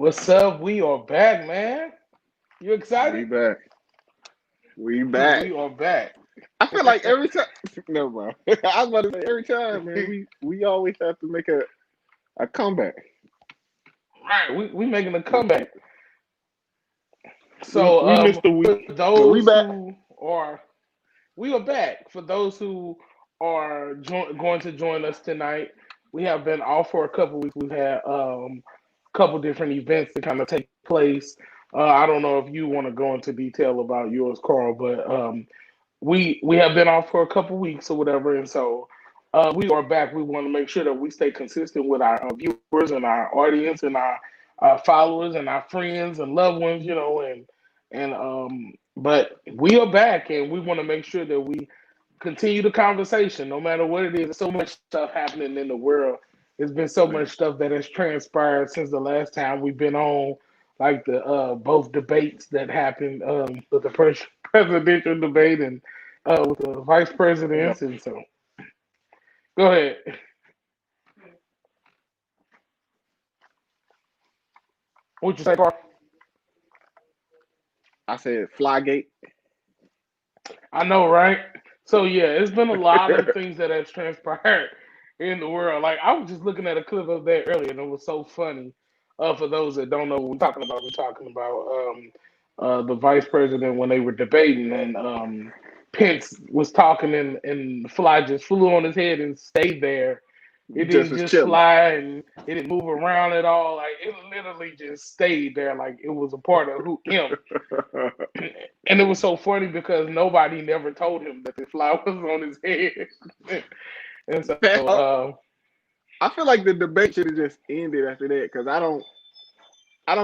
What's up? We are back, man. You We excited? back. We back. We are back. I feel like every time. No, bro. I was about to say every time, man. We always have to make a comeback. Right, we making a comeback. We So, we missed a for week, but we those back. who are, we are back. For those who are going to join us tonight, we have been off for a couple weeks. We've had a couple different events to kind of take place. I don't know if you want to go into detail about yours, Carl, but we have been off for a couple weeks or whatever, and so we are back. We want to make sure that we stay consistent with our viewers and our audience and our followers and our friends and loved ones, and but we are back, and we want to make sure that we continue the conversation, no matter what it is. There's so much stuff happening in the world. There's been so much Man, stuff that has transpired since the last time we've been on, like the both debates that happened with the presidential debate and with the vice yeah. presidents, and so go ahead. What you say, Carl? I said Flygate. I know, right? So yeah, it's been a lot of things that has transpired in the world. Like I was just looking at a clip of that earlier, and it was so funny. For those that don't know what we're talking about the vice president when they were debating, and Pence was talking, and the fly just flew on his head and stayed there. It Just didn't was just chilling. fly, and it didn't move around at all. Like it literally just stayed there, like it was a part of who him. And it was so funny because nobody never told him that the fly was on his head. And so, Man, I feel like the debate should have just ended after that because I don't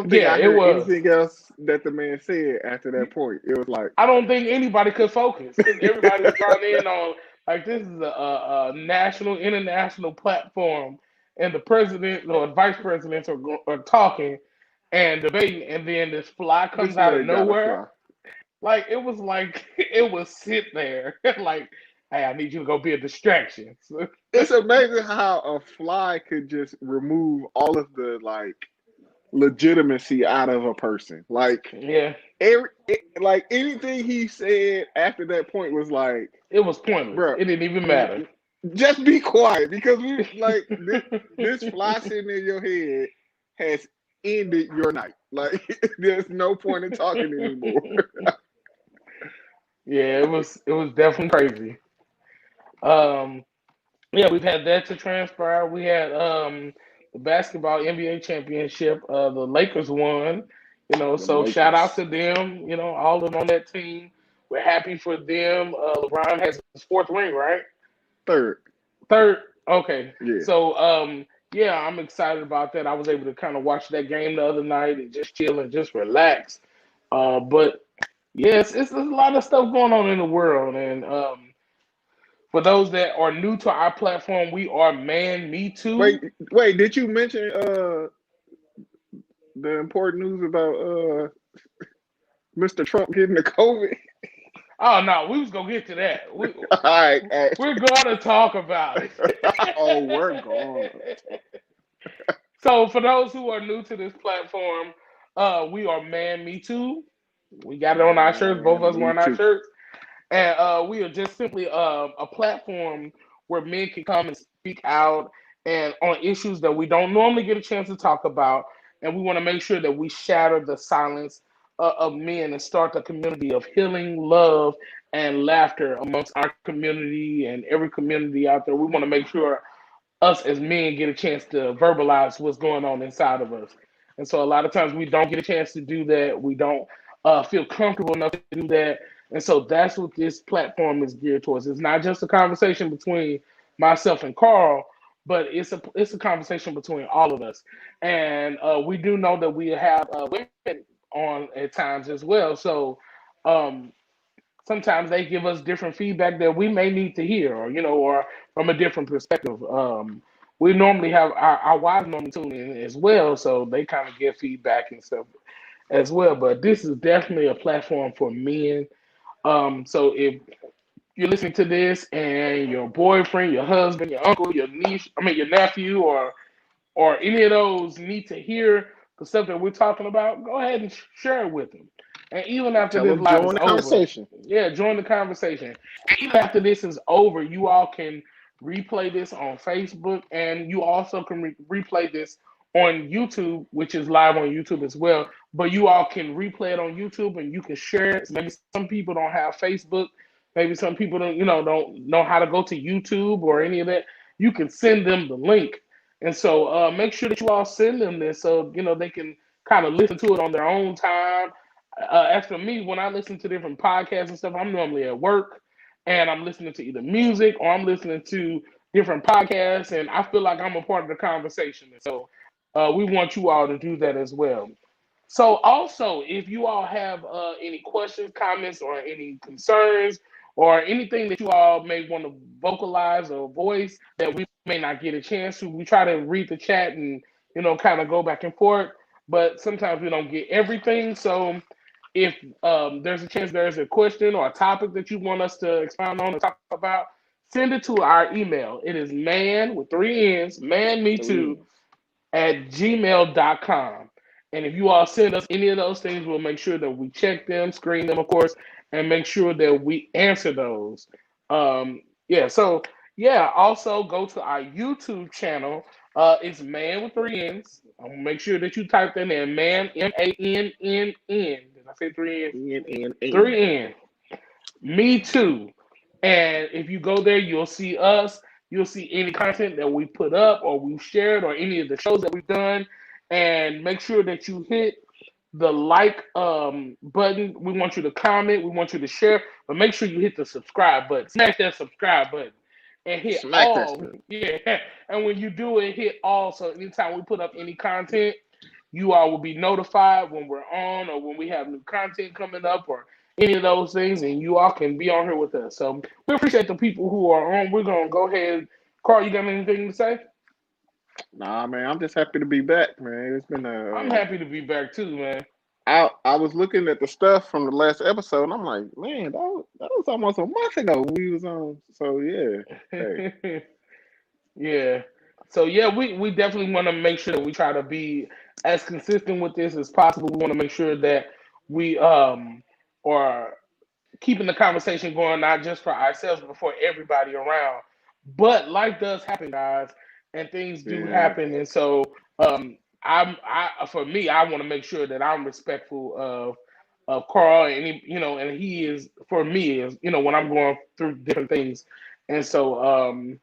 think yeah, I it heard was. anything else that the man said after that point. It was like, I don't think anybody could focus because everybody was drawn in on like this is a national, international platform, and the president or vice presidents are talking and debating, and then this fly comes this out of man got to nowhere. fly. Like it was sit there like, hey, I need you to go be a distraction. So, It's amazing how a fly could just remove all of the legitimacy out of a person. yeah, Like anything he said after that point was like, it was pointless. bro, It didn't even matter. just be quiet because this fly sitting in your head has ended your night. Like there's no point in talking anymore. Yeah, it was definitely crazy. Um, yeah, we've had that to transpire. We had the basketball NBA championship. The Lakers won. Them So shout out Lakers, to them. All of them on that team. We're happy for them. LeBron has his fourth ring, right? third, Third. Okay. yeah. So yeah, I'm excited about that. I was able to kind of watch that game the other night and just chill and just relax. But yes, it's a lot of stuff going on in the world, and for those that are new to our platform, we are Man Me Wait, Too. wait. Did you mention the important news about Mr. Trump getting the COVID? Oh no, we was gonna get to that. All right, all We're gonna talk about right. Oh, we're gone. it. So for those who are new to this platform, we are Man Me Too. We got it on our shirts. Both of Man, us me wearing our too. shirts. And we are just simply a platform where men can come and speak out and on issues that we don't normally get a chance to talk about. And we want to make sure that we shatter the silence of men and start a community of healing, love, and laughter amongst our community and every community out there. We want to make sure us as men get a chance to verbalize what's going on inside of us. And so a lot of times we don't get a chance to do that. We don't feel comfortable enough to do that. And so that's what this platform is geared towards. It's not just a conversation between myself and Carl, but it's a conversation between all of us. And we do know that we have women on at times as well. So um, sometimes they give us different feedback that we may need to hear, or from a different perspective. We normally have our wives normally tune in as well, so they kind of give feedback and stuff as well. But this is definitely a platform for men. So if you're listening to this and your boyfriend, your husband, your uncle, your niece, I mean your nephew, or any of those need to hear the stuff that we're talking about, go ahead and share it with them. And even after Tell this them live is join the over, conversation. yeah, join the conversation. And even after this is over, you all can replay this on Facebook, and you also can replay this on YouTube, which is live on YouTube as well. But you all can replay it on YouTube, and you can share it. Maybe some people don't have Facebook. Maybe some people don't know how to go to YouTube or any of that. You can send them the link, and so make sure that you all send them this so they can kind of listen to it on their own time. As for me, when I listen to different podcasts and stuff, I'm normally at work and I'm listening to either music or I'm listening to different podcasts, and I feel like I'm a part of the conversation. And so we want you all to do that as well. So, also, if you all have any questions, comments, or any concerns, or anything that you all may want to vocalize or voice that we may not get a chance to, we try to read the chat and kind of go back and forth. But sometimes we don't get everything. So, if there's a chance there's a question or a topic that you want us to expound on and talk about, send it to our email. It is man with three N's, man me too, Three. at gmail.com. And if you all send us any of those things, we'll make sure that we check them, screen them, of course, and make sure that we answer those. Yeah, so yeah, also go to our YouTube channel. It's Man with three N's. Make sure that you type that in, Man, Mannn. Did I say three N's? N. Three N. Me too. And if you go there, you'll see us. You'll see any content that we put up or we've shared or any of the shows that we've done. And make sure that you hit the like button. We want you to comment. We want you to share. But make sure you hit the subscribe button. Smash that subscribe button and hit Smack that all. stuff. Yeah. And when you do it, hit all. So anytime we put up any content, you all will be notified when we're on or when we have new content coming up or any of those things, and you all can be on here with us. So we appreciate the people who are on. We're gonna go ahead. Carl, you got anything to say? Nah, man, I'm just happy to be back, man. It's been I'm a. happy to be back too, man. I was looking at the stuff from the last episode, and I'm like, man, that was almost a month ago we was on. So yeah, hey, Yeah. So yeah, we definitely want to make sure that we try to be as consistent with this as possible. We want to make sure that we are keeping the conversation going, not just for ourselves, but for everybody around. But life does happen, guys, and things do yeah, happen, and so I for me, I want to make sure that I'm respectful of Carl, and and he is for me is when I'm going through different things, and so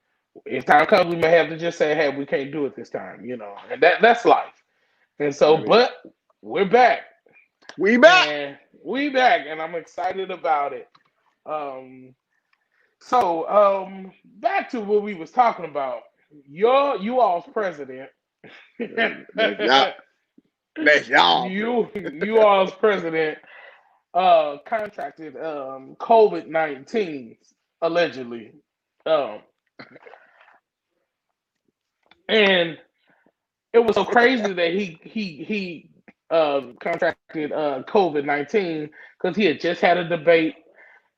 if time comes, we may have to just say, hey, we can't do it this time, and that's life, and so that is. but we're back, We back. and and I'm excited about it. Um, so back to what we was talking about. You all's president. That's y'all. That's y'all, you all's president contracted COVID-19 allegedly. Um, and it was so crazy that he contracted COVID-19 because he had just had a debate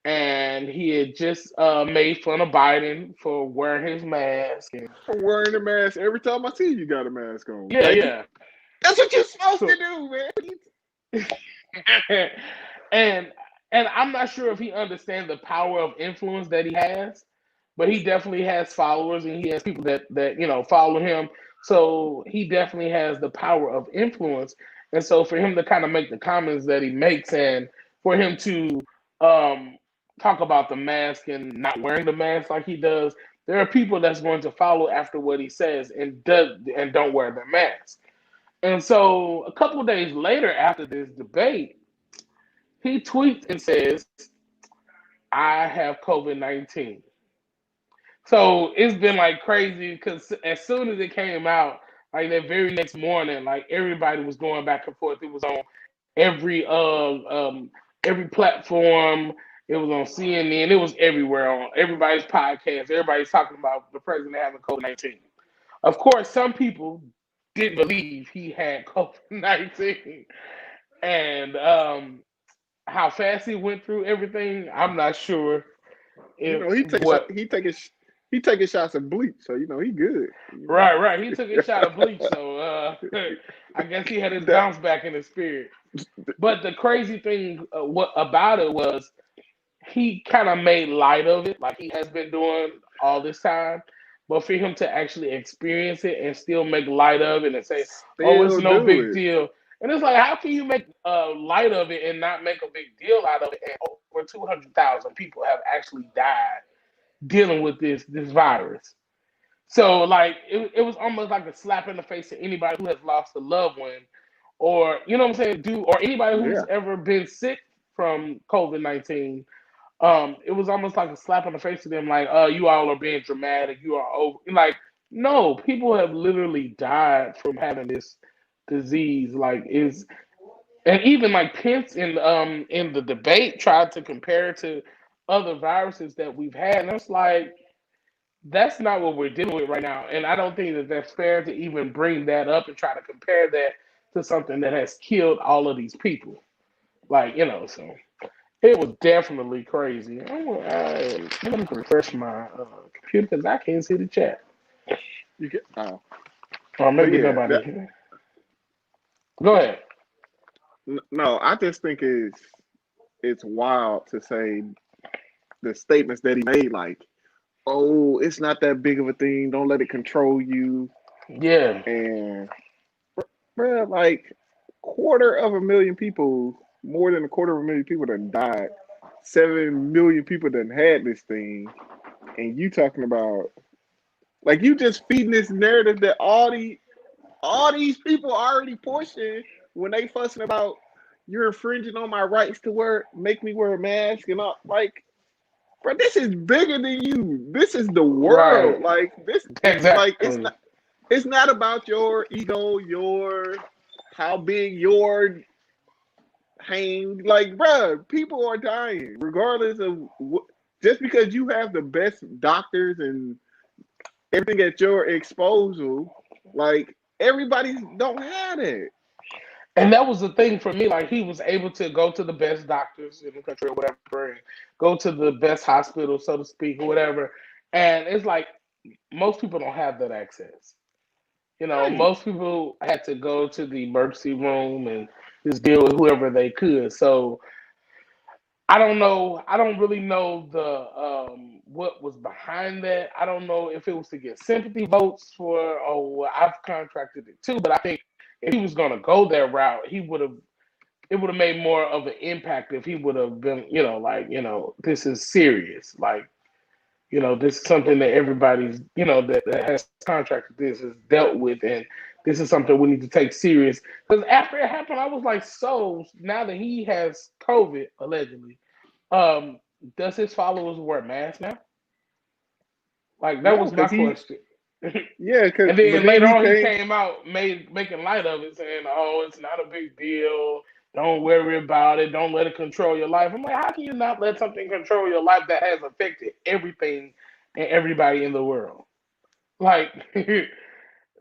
and he had just made fun of Biden for wearing his mask. And for wearing a mask. Every time I see you, got a mask on. yeah, Like yeah. that's what you're supposed to So, do, man. and and I'm not sure if he understands the power of influence that he has, but he definitely has followers and he has people that follow him. So he definitely has the power of influence. And so for him to kind of make the comments that he makes and for him to um talk about the mask and not wearing the mask like he does, there are people that's going to follow after what he says and don't wear their mask. And so a couple of days later after this debate, he tweets and says, I have COVID-19. So it's been like crazy because as soon as it came out, like that very next morning, like everybody was going back and forth. It was on every platform. It was on CNN. It was everywhere on everybody's podcast. Everybody's talking about the president having COVID-19. Of course, some people didn't believe he had COVID-19, and how fast he went through everything, I'm not sure You if know, he takes what. he take his he taking shots of bleach, so he good. Right, right. He took a shot of bleach, so I guess he had his That bounce back in his spirit. But the crazy thing, what about it was he kind of made light of it, like he has been doing all this time. But for him to actually experience it and still make light of it and say, "Oh, it's still no do big it. deal," and it's like, how can you make light of it and not make a big deal out of it? And over 200,000 people have actually died dealing with this virus. So like it was almost like a slap in the face to anybody who has lost a loved one, or you know what I'm saying, do or anybody who's Yeah. ever been sick from COVID-19. It was almost like a slap in the face to them, like, you all are being dramatic, you are over. Like, no, people have literally died from having this disease. Like, is and even like Pence in the debate tried to compare it to other viruses that we've had, and it's like that's not what we're dealing with right now. And I don't think that that's fair to even bring that up and try to compare that to something that has killed all of these people. Like, so it was definitely crazy. Let me refresh my computer because I can't see the chat. You get. Oh, Or but maybe yeah. nobody. Go ahead. No, I just think it's wild to say the statements that he made, like, "Oh, it's not that big of a thing. Don't let it control you." Yeah. And bruh, like, quarter of a million people, more than a quarter of a million people done died. 7 million people done had this thing, and you talking about, like, you just feeding this narrative that all these people already pushing when they fussing about you're infringing on my rights to make me wear a mask and all. Like, bro, this is bigger than you. This is the Right. world. Like, this, like, it's Exactly. not. It's not about your ego, how big your hang. Like, bro, people are dying regardless of just because you have the best doctors and everything at your exposure. Like, everybody don't have it. And that was the thing for me. Like he was able to go to the best doctors in the country or whatever, and go to the best hospital, so to speak, or whatever. And it's like most people don't have that access. Right. Most people had to go to the emergency room and just deal with whoever they could. So I don't know. I don't really know the what was behind that. I don't know if it was to get sympathy votes for. Oh, well, I've contracted it too. But I think if he was going to go that route, he would have. It would have made more of an impact if he would have been, like, this is serious. Like, this is something that everybody's, that has contracted this is dealt with, and this is something we need to take serious. Because after it happened, I was like, so now that he has COVID allegedly, um, does his followers wear masks now? Like that No, was my because question. yeah, And but then then later he on, he came. came out making light of it, saying, "Oh, it's not a big deal. Don't worry about it. Don't let it control your life." I'm like, how can you not let something control your life that has affected everything and everybody in the world? Like,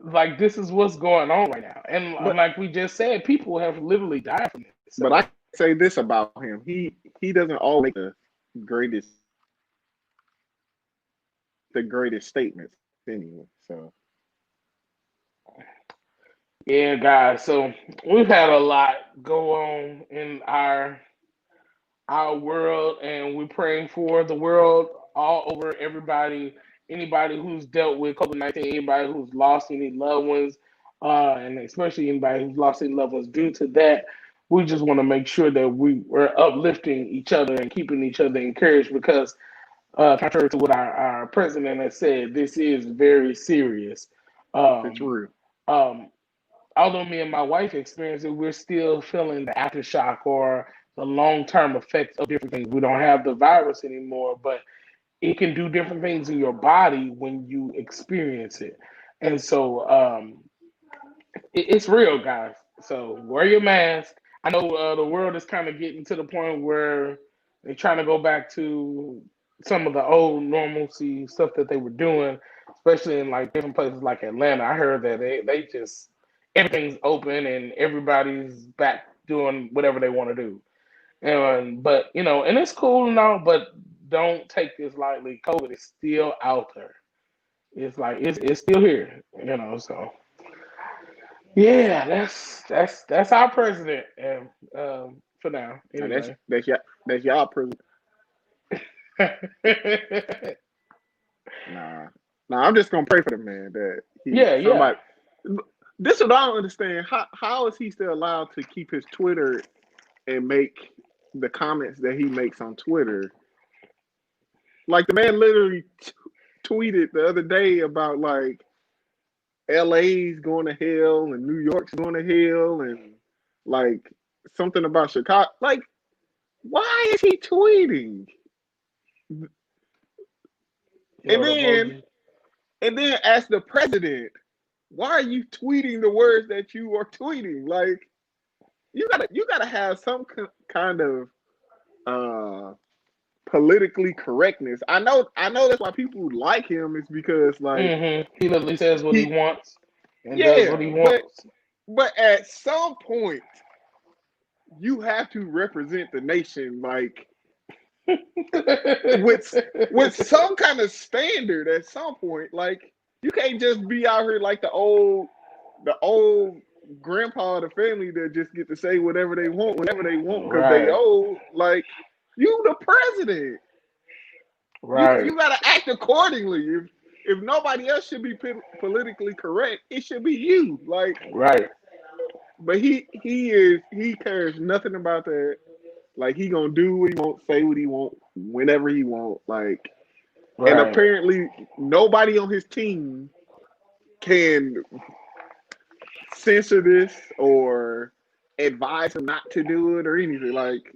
like this is what's going on right now. And But like we just said, people have literally died from it. but So I can say this about him: he doesn't always make the greatest statements anyway. So yeah, guys. So we've had a lot go on in our world, and we're praying for the world all over, everybody, anybody who's dealt with COVID-19, anybody who's lost any loved ones, and especially anybody who's lost any loved ones due to that. We just want to make sure that we're uplifting each other and keeping each other encouraged because, contrary to what our president has said, this is very serious. it's Um, real. um, Although me and my wife experienced it, we're still feeling the aftershock or the long term effects of different things. We don't have the virus anymore, but it can do different things in your body when you experience it. And so it's real, guys. So wear your mask. I know the world is kind of getting to the point where they're trying to go back to some of the old normalcy stuff that they were doing, especially in like different places like Atlanta. I heard that they just everything's open and everybody's back doing whatever they want to do. And but and it's cool and all, but don't take this lightly. COVID is still out there. It's like it's still here, you know. So yeah, that's our president, and for now, Now anyway. that's y'all president. Nah, nah. I'm just gonna pray for the man that he Yeah, yeah. somebody. This is what I don't understand. How is he still allowed to keep his Twitter and make the comments that he makes on Twitter? Like the man literally tweeted the other day about like LA's going to hell and New York's going to hell and like something about Chicago. Like, why is he tweeting? And Lord then emoji. and then as the president, why are you tweeting the words that you are tweeting? Like, you gotta have some kind of uh politically correctness. I know that's why people like him is because like He literally says what he he wants and does what yeah, he but wants. but at some point you have to represent the nation like with with some kind of standard at some point. Like you can't just be out here like the old grandpa of the family that just get to say whatever they want whenever they want because they Right, old. Like you the president. You right, you gotta act accordingly. If nobody else should be politically correct, it should be you. Like, right, but he cares nothing about that. Like he gonna do what he want, say what he want, whenever he want. Like, and right, apparently nobody on his team can censor this or advise him not to do it or anything. Like,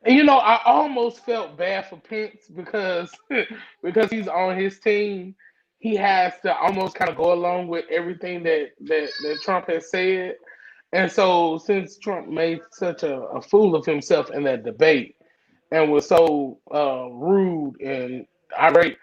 And I almost felt bad for Pence because because he's on his team, he has to almost kind of go along with everything that Trump has said. And so since Trump made such a fool of himself in that debate and was so rude and irate,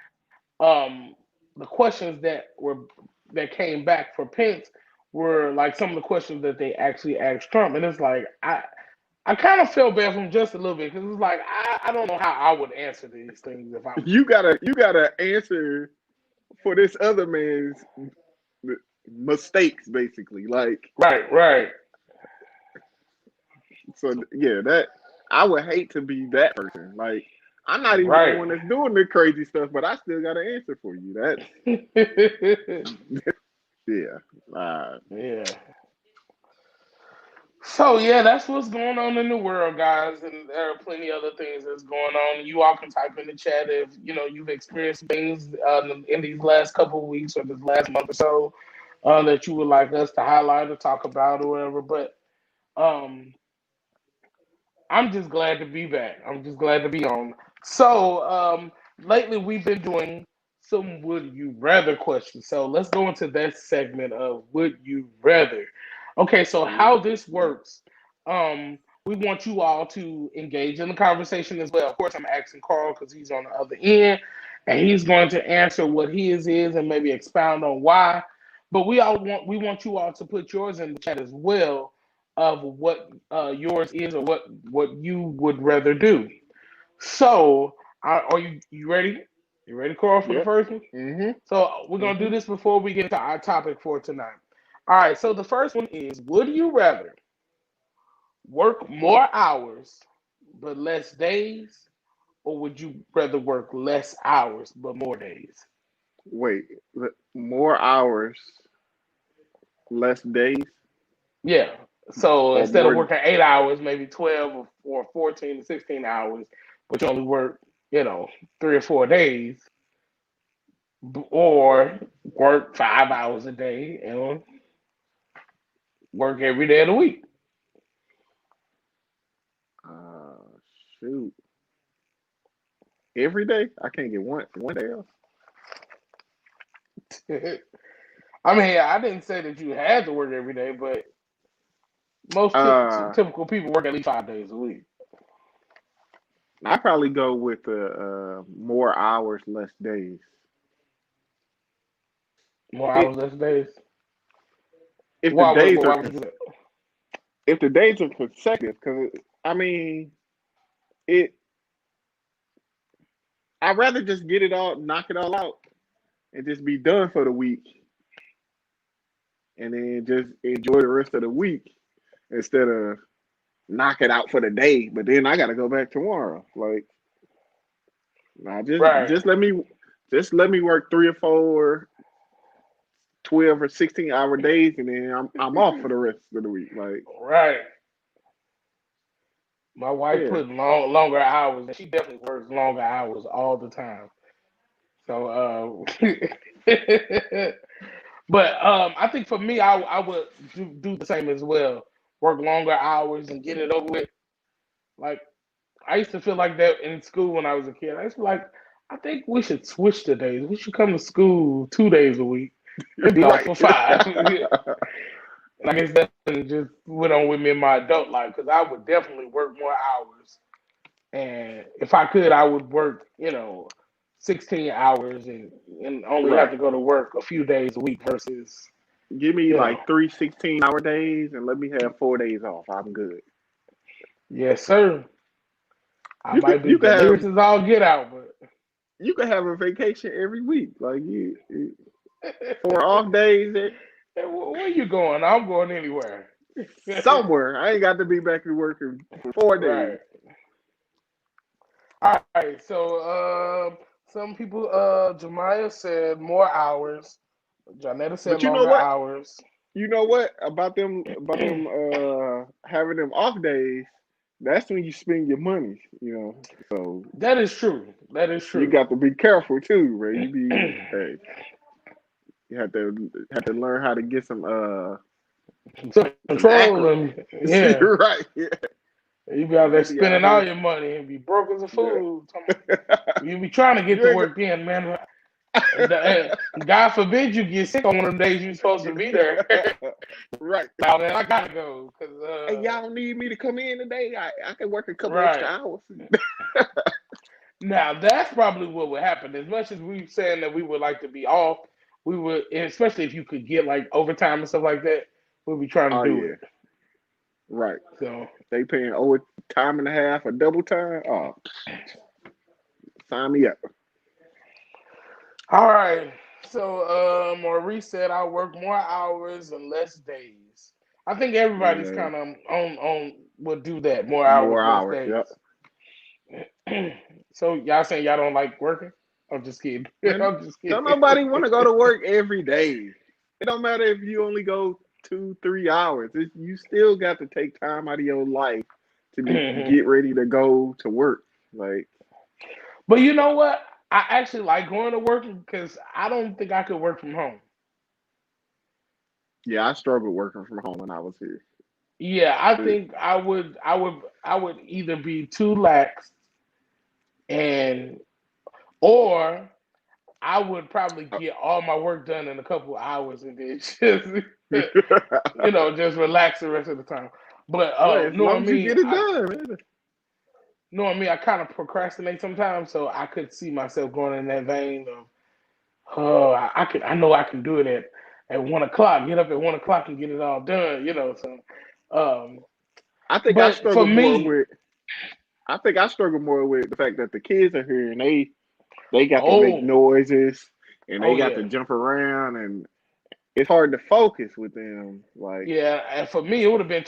the questions that came back for Pence were like some of the questions that they actually asked Trump, and it's like I kind of felt bad for him just a little bit because it's like I don't know how I would answer these things if I was him. you gotta answer for this other man's mistakes, basically. Like, Right, right, so yeah, that I would hate to be that person. Like, I'm not even the right. one that's doing the crazy stuff, but I still got to answer for you. That's yeah. Yeah. So yeah, that's what's going on in the world, guys, and there are plenty other things that's going on. You all can type in the chat if you've experienced things in these last couple of weeks or this last month or so that you would like us to highlight or talk about or whatever. But um, I'm just glad to be back. I'm just glad to be on. So lately we've been doing some would you rather questions. So let's go into that segment of would you rather. Okay, so how this works, we want you all to engage in the conversation as well. Of course, I'm asking Carl because he's on the other end, and he's going to answer what his is and maybe expound on why. But we want you all to put yours in the chat as well of what yours is or what you would rather do. So, are you ready? You ready, Carl, for the Yep. first one? Mhm. So we're gonna do Mhm. this before we get into our topic for tonight. All right. So the first one is: would you rather work more hours but less days, or would you rather work less hours but more days? Wait, more hours, less days, Yeah. So or instead of more? working 8 hours, maybe 12 or 14 to 16 hours, but you only work, 3 or 4 days, or work 5 hours a day and work every day of the week. Uh, shoot, every day I can't get one day off. I mean, I didn't say that you had to work every day, but most Uh, typical people work at least 5 days a week. I probably go with the more hours, less days. More It hours, less days. if the Why would days are why would you do that? if the days are consecutive, because I mean it. I'd rather just get it all, knock it all out, and just be done for the week, and then just enjoy the rest of the week instead of knock it out for the day. But then I got to go back tomorrow. Like, nah, Right, just let me work 3 or 4 12 or 16 hour days, and then I'm off for the rest of the week. Like, right. My wife yeah, put longer hours, and she definitely works longer hours all the time. So, but I think for me, I would do the same as well. Work longer hours and get it over with. Like I used to feel like that in school when I was a kid. I used to be like, I think we should switch the days. We should come to school 2 days a week and be off right. for five. And I guess that just went on with me in my adult life because I would definitely work more hours. And if I could, I would work, 16 hours and only have Right. to go to work a few days a week versus, Give me you know, like 3 16 hour days and let me have 4 days off. I'm good. yes, sir. I You could might be you could have delirious as all get out, but you could have a vacation every week. Like you 4 off days hey, where you going? I'm going anywhere. somewhere. I ain't got to be back to working for 4 days. Right. All right. So some people Jemiah said more hours. Janetta said But you know longer what? hours. You know what about them having them off days? That's when you spend your money. So That is true. That is you true. got to be careful too, bro. Hey, you have to learn how to get Self some control acronym. and See, yeah. right? Yeah, You be out there don't be out spending all here. your money and be broke as a Yeah. fool. You be trying to get You to ain't work in, man. God forbid you get sick on one of the days you're supposed to be there. right. Now, man, I gotta go. Hey, y'all don't need me to come in today. I can work a couple extra Right. hours. Now, that's probably what would happen. As much as we saying that we would like to be off, we would, especially if you could get like overtime and stuff like that, we'll be trying to Oh do yeah, it. right. So, They paying over time and a half or double time. Oh, sign me up. all right. So, Maurice said I'll work more hours and less days. I think everybody's Yeah, kind of on would do that. More hours, more less hours. Yep. days. So y'all saying y'all don't like working? I'm just kidding. Man, I'm just don't kidding. nobody want to go to work every day. It don't matter if you only go 2 3 hours. You still got to take time out of your life to get ready to go to work. Like, But you know what? I actually like going to work because I don't think I could work from home. yeah, I struggled working from home when I was here. Yeah, I Uh, think I would either be too lax and or I would probably get all my work done in a couple of hours and then just just relax the rest of the time. But Right, as long as you get it done, man. knowing me, I kind of procrastinate sometimes, so I could see myself going in that vein of, oh, I know I can do it at 1 o'clock. Get up at 1 o'clock and get it all done. So, I think I but for struggle more me, with. I think I struggle more with the fact that the kids are here and they got to make oh, noises and they oh got to yeah, jump around and it's hard to focus with them. Like, yeah. And for me, it would have been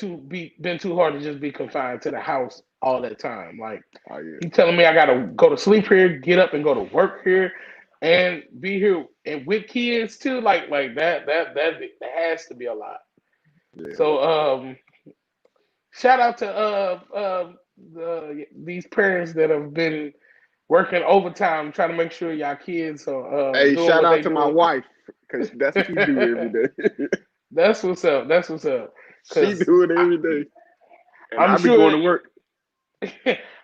too hard to just be confined to the house all that time. Like oh yeah, you telling me I got to go to sleep here, get up and go to work here, and be here and with kids too. Like that has to be a lot. yeah. So shout out to these parents that have been working overtime trying to make sure y'all kids are Hey, doing shout what out they to my doing. wife because that's what she do every day. That's what's up. That's what's up. She Cause do it every day, and I'm I be going sure to work.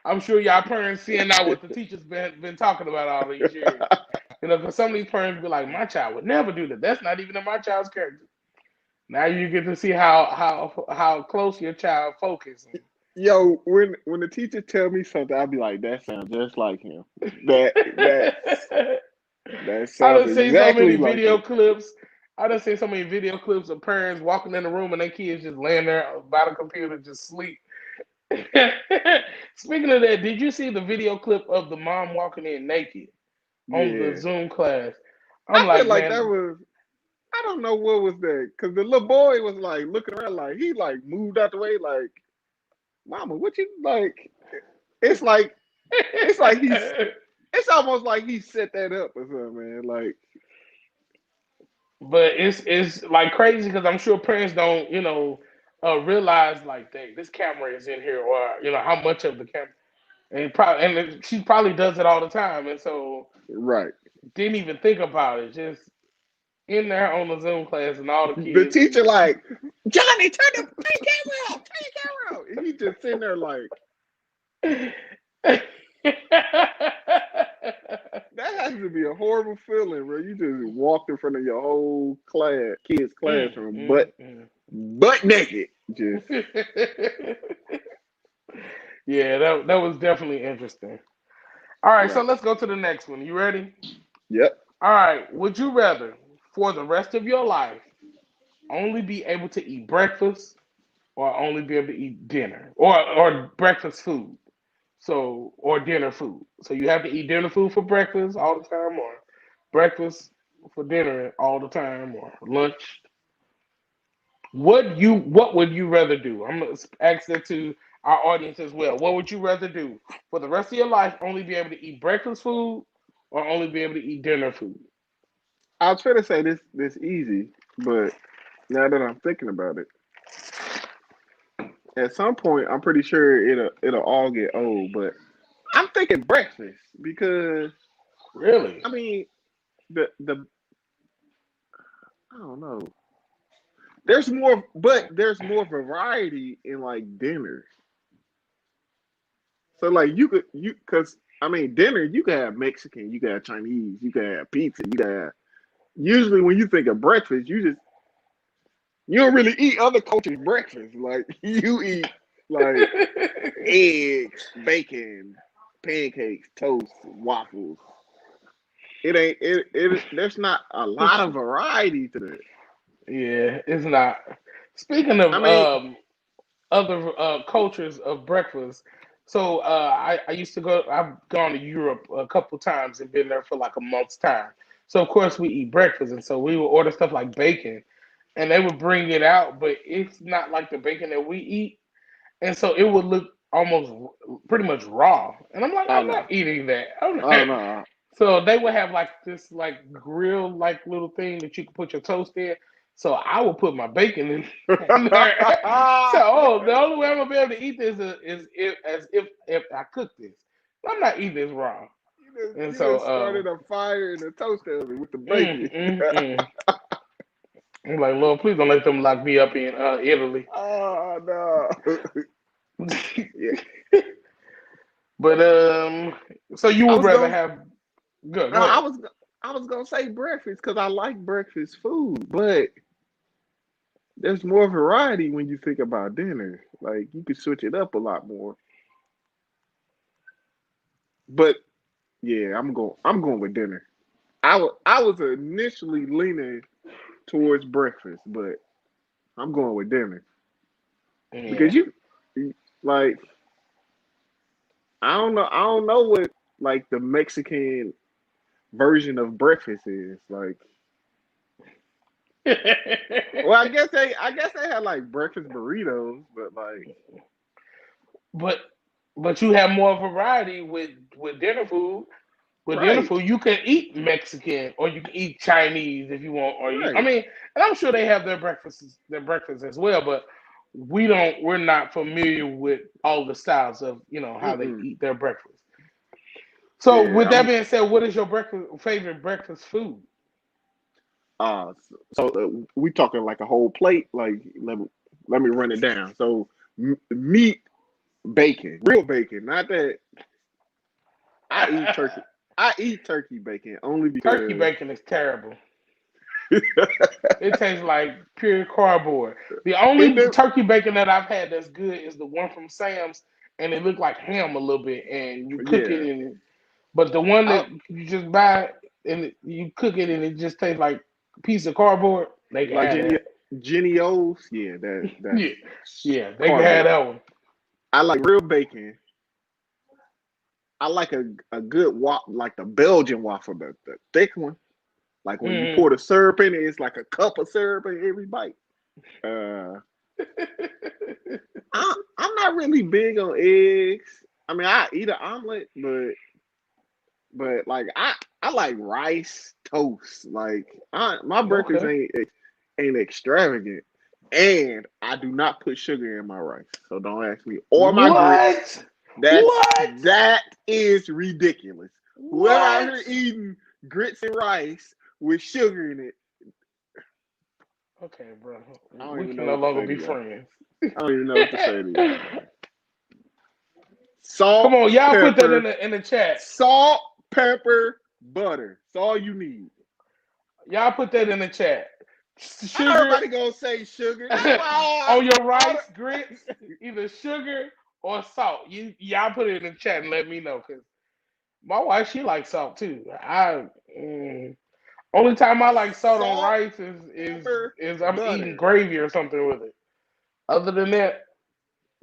I'm sure y'all parents seeing now what the teachers been talking about all these years. Because some of these parents be like, my child would never do that. That's not even in my child's character. Now you get to see how close your child focuses. Yo, when the teacher tell me something, I'll be like, that sounds just like him. That that I sounds done seen so many exactly like video him. clips. I done seen so many video clips of parents walking in the room and their kids just laying there by the computer just sleep. Speaking of that, did you see the video clip of the mom walking in naked on the Yeah, Zoom class? I'm I feel like, like that man, was. I don't know what was that because the little boy was like looking around like he like moved out the way like, Mama, what you like? It's like it's like he's it's almost like he set that up or something, man. Like, but it's like crazy because I'm sure parents don't, realize like, dang, this camera is in here, or how much of the camera, she probably does it all the time, and so right. didn't even think about it, just in there on the Zoom class and all the The kids and teacher like, Johnny, turn the camera off, turn the camera off. And he just sitting there like, that has to be a horrible feeling, bro. You just walked in front of your whole kids Mm, classroom, mm, mm. butt naked. Just Yeah, that was definitely interesting. All right, so right. let's go to the next one. You ready? Yep. All right. Would you rather, for the rest of your life, only be able to eat breakfast or only be able to eat dinner or breakfast food? So, or dinner food. So you have to eat dinner food for breakfast all the time, or breakfast for dinner all the time, or lunch. What would you rather do? I'm gonna ask that to our audience as well. What would you rather do for the rest of your life? Only be able to eat breakfast food, or only be able to eat dinner food? I was trying to say this easy, but now that I'm thinking about it, at some point I'm pretty sure it'll all get old. But I'm thinking breakfast because Really? I mean the I don't know. There's more variety in like dinner. So like you because I mean dinner you can have Mexican, you can have Chinese, you can have pizza, you can have. Usually when you think of breakfast, you don't really eat other cultures' breakfast. Like you eat like eggs, bacon, pancakes, toast, waffles. It ain't it. There's not a lot of variety to it. Yeah, it's not. Speaking of I mean, other cultures of breakfast, so I used to go. I've gone to Europe a couple times and been there for like a month's time. So of course we eat breakfast, and so we would order stuff like bacon, and they would bring it out, but it's not like the bacon that we eat, and so it would look almost pretty much raw, and I'm like, oh I'm not no, eating that. I'm oh not. no, So they would have like this like grill like little thing that you could put your toast in. So I would put my bacon in there. So the only way I'm gonna be able to eat this is if I cook this. I'm not eating this raw. And you just so started a fire in the toaster oven with the bacon. mm, mm, mm. I'm like, Lord, please don't let them lock me up in Italy. Oh no. Yeah. But so you I would was rather going have no, go ahead. I was gonna say breakfast because I like breakfast food, but there's more variety when you think about dinner. Like you could switch it up a lot more. But yeah, I'm going with dinner. I was initially leaning towards breakfast, but I'm going with dinner because Yeah. like I don't know what like the Mexican version of breakfast is like. Well, I guess they had like breakfast burritos, but like but you have more variety with dinner food. With dinner right, food, you can eat Mexican or you can eat Chinese if you want, or I right. mean, and I'm sure they have their breakfast as well, but we're not familiar with all the styles of how they Mm-mm. eat their breakfast. So Yeah, with that being said, what is your favorite breakfast food? we talking like a whole plate. Like let me run it down. So meat, bacon, real bacon, not that I eat turkey. I eat turkey bacon only Turkey because bacon is terrible. It tastes like pure cardboard. The it only do. turkey bacon that I've had that's good is the one from Sam's, and it looked like ham a little bit, and you cook it Yeah, in. But the one I, that you just buy and you cook it and it just tastes like a piece of cardboard, they can like have that. Jenny O's. Yeah, that's Yeah, yeah, they can have cardboard. that one. I like real bacon. I like a good like the Belgian waffle, the thick one. Like when you Mm. pour the syrup in it, it's like a cup of syrup in every bite. Uh, I'm not really big on eggs. I mean, I eat an omelet, but like I like rice toast. Like my breakfast Okay. ain't extravagant, and I do not put sugar in my rice. So don't ask me or my grits. What? That's What? that is ridiculous. Whoever out What? here eating grits and rice with sugar in it, Okay, bro. I don't We even can know no what to longer say to be y'all. friends. I don't even know what to say to y'all, man. Come Salt, on, y'all put that in pepper, the chat. salt, pepper, butter. That's all you need. Y'all put that in the chat. How Sugar everybody gonna say sugar? That's why on your all rice, grits, either sugar or salt. Y'all put it in the chat and let me know, cause my wife she likes salt too. Only time I like salt on salt, rice pepper, is I'm eating butter. gravy or something with it. Other than that,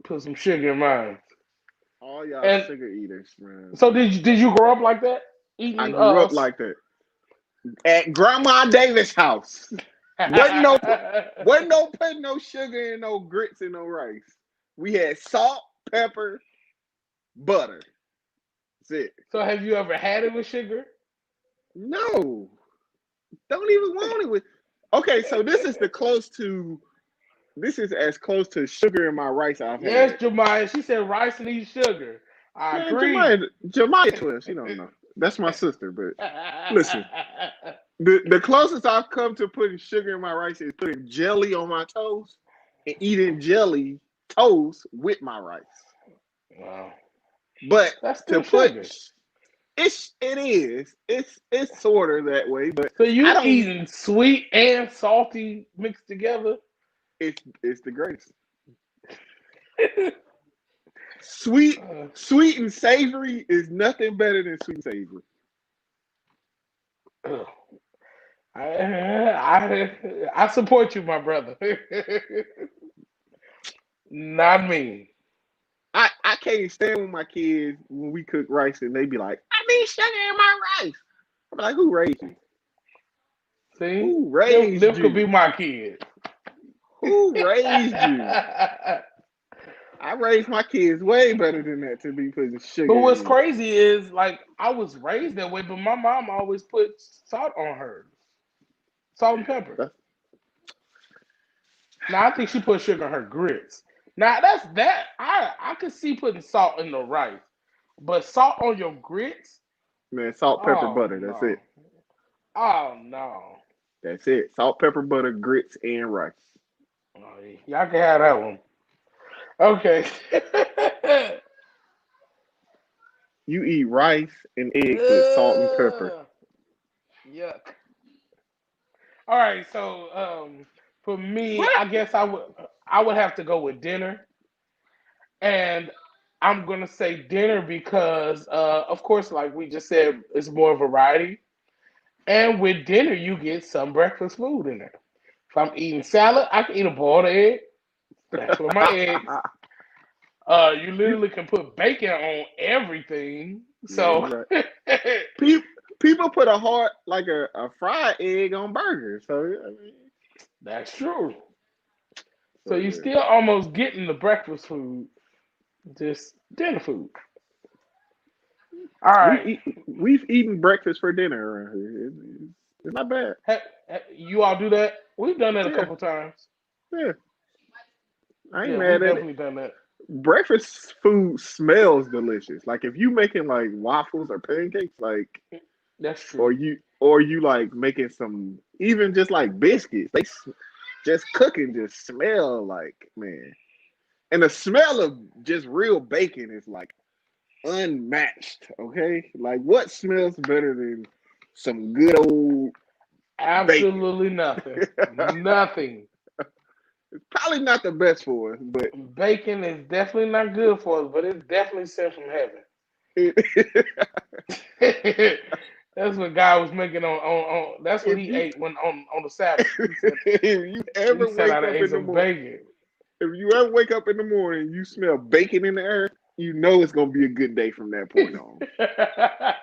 put some sugar in mine. All y'all And sugar eaters, man. so did you grow up like that? I Eating grew up like that at Grandma Davis' house. Wasn't no wasn't no putting no sugar in no grits and no rice. We had salt, pepper, butter. That's it. So have you ever had it with sugar? No, don't even want it with. Okay, so this is as close to sugar in my rice I've Yes, had. Jemiah. She said rice needs sugar. I Man, agree. Jemiah 12, she don't know. That's my sister, but listen, the closest I've come to putting sugar in my rice is putting jelly on my toast and eating jelly toast with my rice. Wow, But that's to still put sugar. it's sort of that way, but So I you don't. eating sweet and salty mixed together? It's the greatest. Sweet, Uh, sweet and savory is nothing better than sweet and savory. ugh. I support you, my brother. Not me. I can't stand with my kids when we cook rice and they be like, I need sugar in my rice. I'm like, who raised you? See, Who them raised could be you? my kids. Who raised you? I raised my kids way better than that to be putting But sugar what's in it. crazy is like I was raised that way, but my mom always put salt on hers, salt and pepper. That's, Now I think she put sugar on her grits. Now that's that I could see putting salt in the rice, but salt on your grits? man, salt, pepper, Oh butter. That's no, it. oh no. That's it. Salt, pepper, butter, grits, and rice. Oh, y'all can have that one. Okay. You eat rice and eggs with salt and pepper. Ugh, yuck. All right, so for me, I Breakfast. guess I would have to go with dinner, and I'm gonna say dinner because of course, like we just said, it's more variety, and with dinner you get some breakfast food in there. If I'm eating salad, I can eat a boiled egg. That's for my eggs. You you, literally can put bacon on everything. yeah, So you're right. People put a hard like a fried egg on burgers. So I mean, that's true. So so you yeah. still almost getting the breakfast food, just dinner food. All right. We've eaten breakfast for dinner around here. It's not bad. You all do that? We've done that a Yeah, couple times. yeah. I ain't Yeah, mad we've at it. definitely done that. Breakfast food smells delicious. Like if you making like waffles or pancakes, like That's true. or you like making some even just like biscuits. Just cooking just smell like man. And the smell of just real bacon is like unmatched. Okay, like what smells better than some good old bacon? Absolutely nothing. Nothing. Probably not the best for us, but Bacon is definitely not good for us, but it's definitely sent from heaven. if That's what God was making on that's what he you ate when on the Sabbath. if you He ever said wake I'd up ate in the some morning, bacon. if you ever wake up in the morning, you smell bacon in the air. you know it's gonna be a good day from that point on.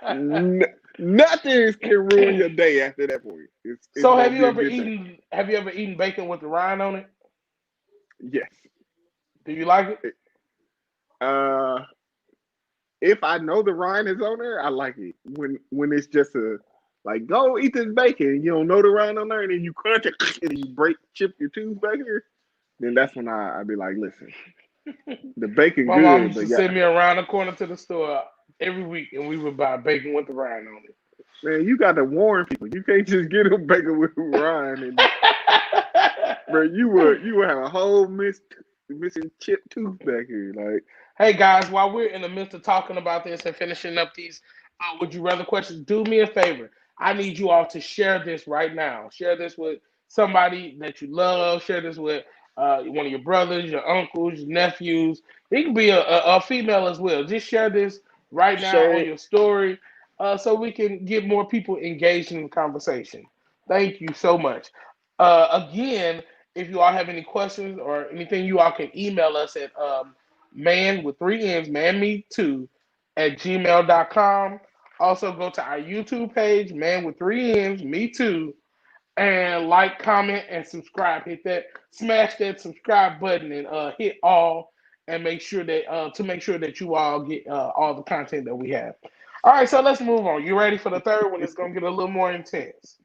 N- Nothing can ruin your day after that point. It's So gonna be a good day. have you ever eaten bacon with the rind on it? Yes. Do you like it? Uh, if I know the rind is on there, I like it. When it's just a like go eat this bacon, you don't know the rind on there, and then you crunch it and you chip your tooth back here. Then that's when I be like, listen, the bacon My mom good, used to but yeah, send me around the corner to the store every week, and we would buy bacon with the rind on man, you got to warn people. You can't just get them bacon with rind, and bro, you would have a whole missing chip tooth back here. Like, Hey guys, while we're in the midst of talking about this and finishing up these would you rather questions, do me a favor. I need you all to share this right now. Share this with somebody that you love. Share this with one of your brothers, your uncles, your nephews. It can be a female as well. Just share this right now share on it. your story so we can get more people engaged in the conversation. Thank you so much. Again, if you all have any questions or anything, you all can email us at man with three N's, man me too, at gmail.com. Also, go to our YouTube page, man with three N's, me too, and like, comment, and subscribe. Hit that, smash that subscribe button, and hit all, and make sure that you all get all the content that we have. All right, so let's move on. You ready for the third one? It's gonna get a little more intense.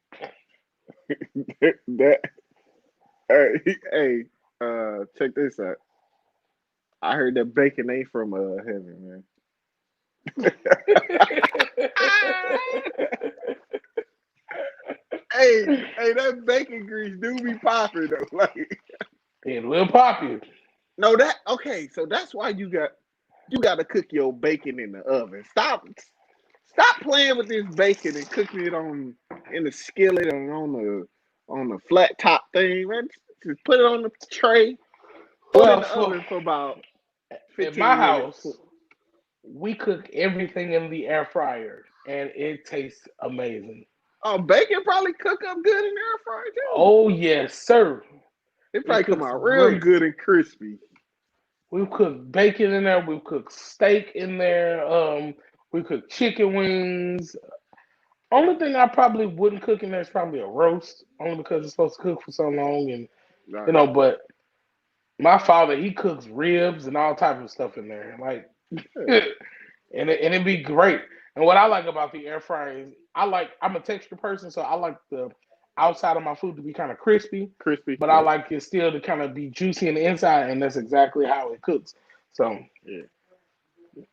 That hey, check this out. I heard that bacon ain't from heaven, man. Hey, that bacon grease do be popping though. Like, It will pop you. no, that okay. So that's why you got to cook your bacon in the oven. Stop playing with this bacon and cooking it on in the skillet and on the flat top thing, man. Just put it on the tray, put it in Well, the oven for about in my 15 minutes. house, we cook everything in the air fryer, and it tastes amazing. Oh, bacon probably cook up good in the air fryer too. Oh yes, sir. It It probably come cooks out real great. good and crispy. We cook bacon in there. We cook steak in there. We cook chicken wings. Only thing I probably wouldn't cook in there is probably a roast, only because it's supposed to cook for so long, and Right. But my father, he cooks ribs and all type of stuff in there, like, Yeah. and it'd be great. And what I like about the air fryer is I'm a texture person, so I like the outside of my food to be kind of crispy, Crispy. but I Yep. like it still to kind of be juicy in the inside, and that's exactly how it cooks. So Yeah.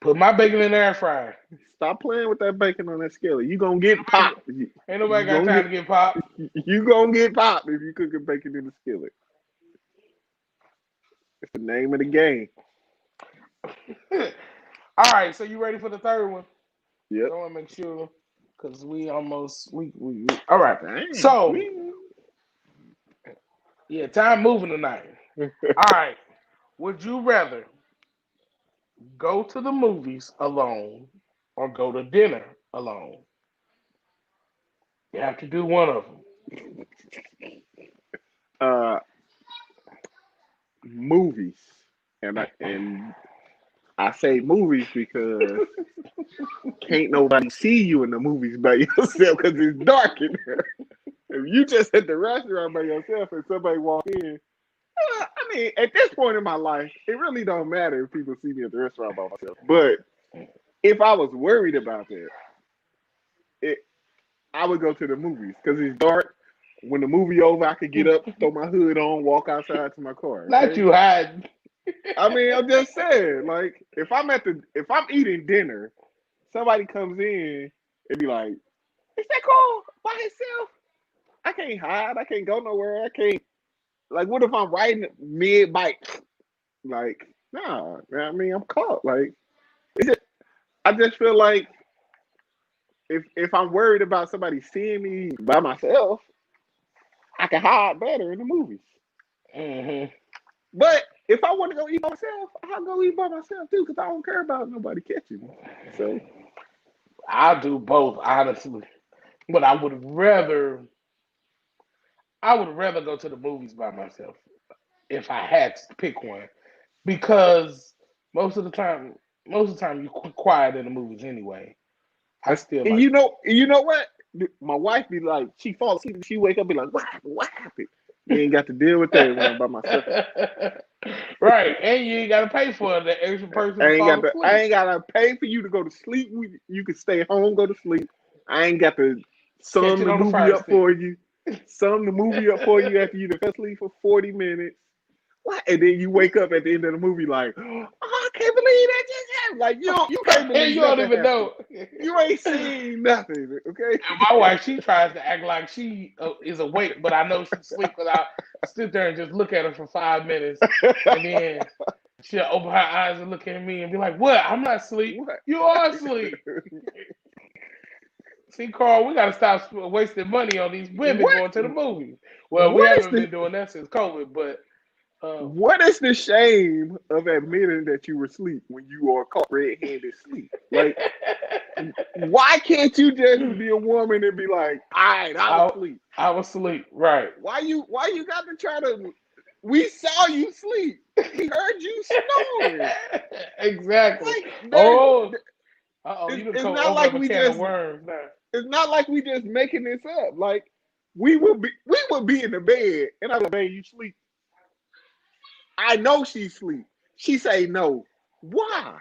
put my bacon in the air fryer. Stop playing with that bacon on that skillet. You gonna Ain't get nobody, popped. ain't You nobody got gonna time get to get popped. you gonna get popped if you cooking bacon in the skillet. It's the name of the game. All right, so you ready for the third one? Yep. I want to make sure because we almost we. All right, Dang. so yeah, time moving tonight. All right, would you rather go to the movies alone or go to dinner alone? You have to do one of them. uh, movies, and I say movies because can't nobody see you in the movies by yourself because it's dark in there. If you just at the restaurant by yourself and somebody walk in, I mean, at this point in my life, it really don't matter if people see me at the restaurant by myself. But if I was worried about that, it I would go to the movies because it's dark. When the movie over, I could get up, throw my hood on, walk outside to my car. Not Okay. you hiding. I mean, I'm just saying, like, if I'm eating dinner, somebody comes in and be like, "Is that Cole by himself? I can't hide. I can't go nowhere. I can't. Like, what if I'm riding mid bike? Like, nah. I mean, I'm caught. Like, I just feel like if I'm worried about somebody seeing me by myself, I can hide better in the movies. Hmm. But if I want to go eat by myself, I'll go eat by myself too, because I don't care about nobody catching me. So I'll do both, honestly. But I would rather go to the movies by myself if I had to pick one because most of the time. most of the time you quiet in the movies anyway. I still And like. you know what? My wife be like, she falls asleep, and she wake up, be like, what happened? What happened? You ain't got to deal with that when I'm by myself. Right, and you ain't gotta pay for the extra person to fall I asleep. ain't got to pay for you to go to sleep. You can stay home, go to sleep. I ain't got to Catch sum it the on the movie fire up stick. for you. Sum the movie up for you after you done fell asleep for 40 minutes. What? And then you wake up at the end of the movie like, oh, I can't believe that just happened. Like you can't You believe don't nothing even happened. know. You ain't seen nothing, okay? And my wife, she tries to act like she is awake, but I know she's asleep because I sit there and just look at her for 5 minutes, and then she'll open her eyes and look at me and be like, "What? I'm not asleep. What? You are asleep." See, Carl, we got to stop wasting money on these women What? going to the movies. Well, we What is haven't the been doing that since COVID, but um, what is the shame of admitting that you were asleep when you are caught red-handed sleep? Like, why can't you just be a woman and be like, all right, I was I, asleep? I was asleep. Right. Why you got to try to we saw you sleep. We heard you snoring. Exactly. Like there's Oh, you done it's come not open like up a we can of just worms now. it's not like we just making this up. Like we would be in the bed and I'm like, babe, you sleep. I know she sleep. She say no. Why?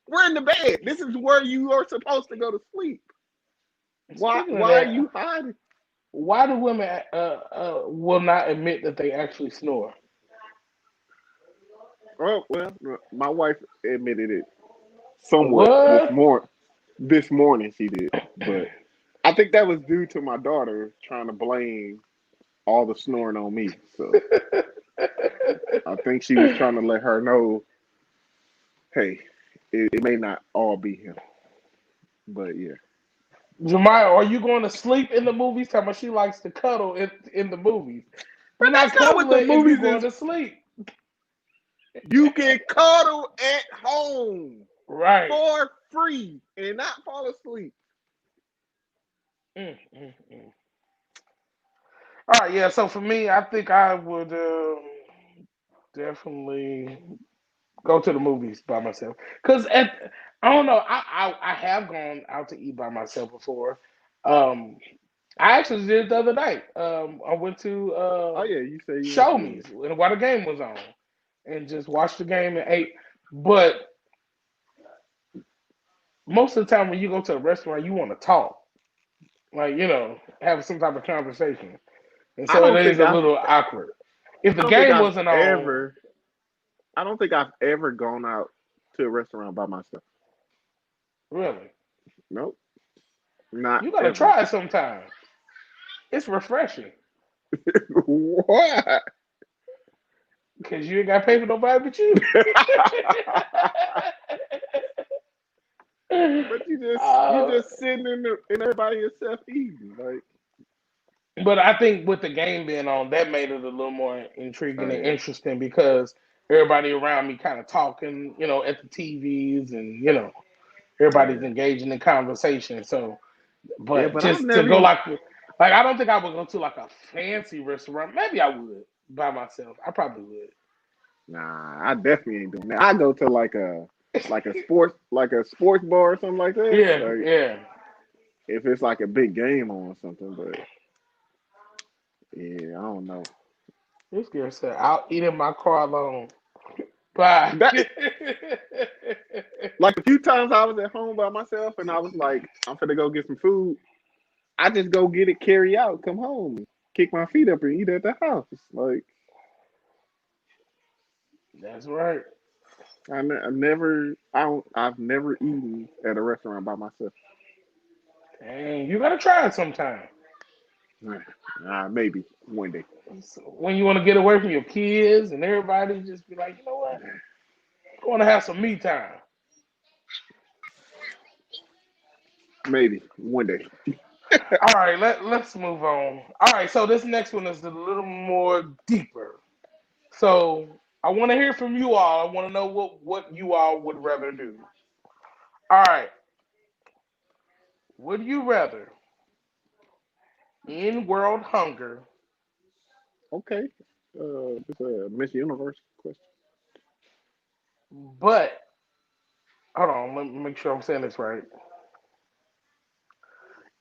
We're in the bed. This is where you are supposed to go to sleep. Why Speaking of why are that, you hiding? why do women will not admit that they actually snore? Well, my wife admitted it somewhat What? this morning she did. But I think that was due to my daughter trying to blame all the snoring on me. So I think she was trying to let her know, hey, it may not all be him. But yeah. Jemiah, are you going to sleep in the movies? Talking about she likes to cuddle in the movies. But You're not that's not what the cuddling if you're movies going is. to sleep. You can cuddle at home Right. for free and not fall asleep. Mm, mm, mm. All right, yeah. So for me, I think I would definitely go to the movies by myself. Cause I don't know, I have gone out to eat by myself before. Um, I actually did it the other night. I went to Oh yeah, you say you went Show to Me's while the game was on, and just watched the game and ate. But most of the time, when you go to a restaurant, you want to talk, like have some type of conversation, and I so it don't is think a I've little awkward. If I the don't think game I've wasn't on, ever I don't think I've ever gone out to a restaurant by myself. really, Nope. Not you gotta ever. try it sometime. It's refreshing. What? Because you ain't got to pay for nobody but you. But you uh, just sitting in there by yourself eating. Like, but I think with the game being on, that made it a little more oh intriguing and yeah. interesting because everybody around me kind of talking, at the TVs and, Oh everybody's yeah. engaging in conversation. So, Yeah, but but I've just to never go even like I don't think I would go to like a fancy restaurant. Maybe I would by myself. I probably would. nah, I definitely ain't doing that. I go to like a sports bar or something like that. Yeah, Like yeah. if it's like a big game on or something, but yeah, I don't know. This girl said, "I'll eat in my car alone." Bye. That like a few times I was at home by myself and I was like, I'm finna go get some food. I just go get it, carry out, come home, kick my feet up and eat at the house. Like That's right. I've never eaten at a restaurant by myself. And you gotta try it sometime. Maybe one day. So when you want to get away from your kids and everybody, just be like, you know what? I want to have some me time. Maybe one day. All right, let's move on. All right, so this next one is a little more deeper. So I want to hear from you all. I want to know what you all would rather do. All right, would you rather end world hunger, Okay. This a Miss Universe question. but hold on, let me make sure I'm saying this right.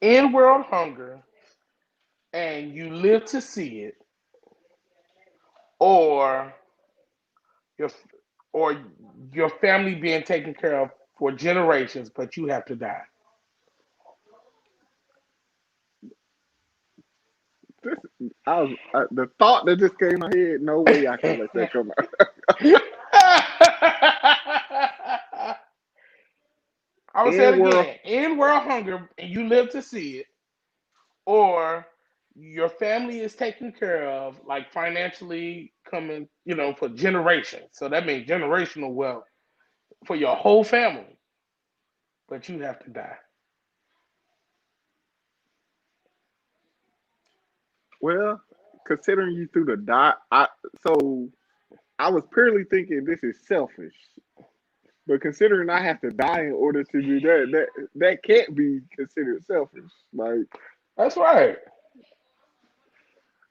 End world hunger, and you live to see it, or your or your family being taken care of for generations, but you have to die. This, the thought that just came in my head. No way I can let that come out. I will say it In world, again. End world hunger, and you live to see it, or your family is taken care of, like financially coming, for generations. So that means generational wealth for your whole family, but you have to die. well, considering you threw the dot, so I was purely thinking this is selfish. But considering I have to die in order to do that, that can't be considered selfish. Like, That's right.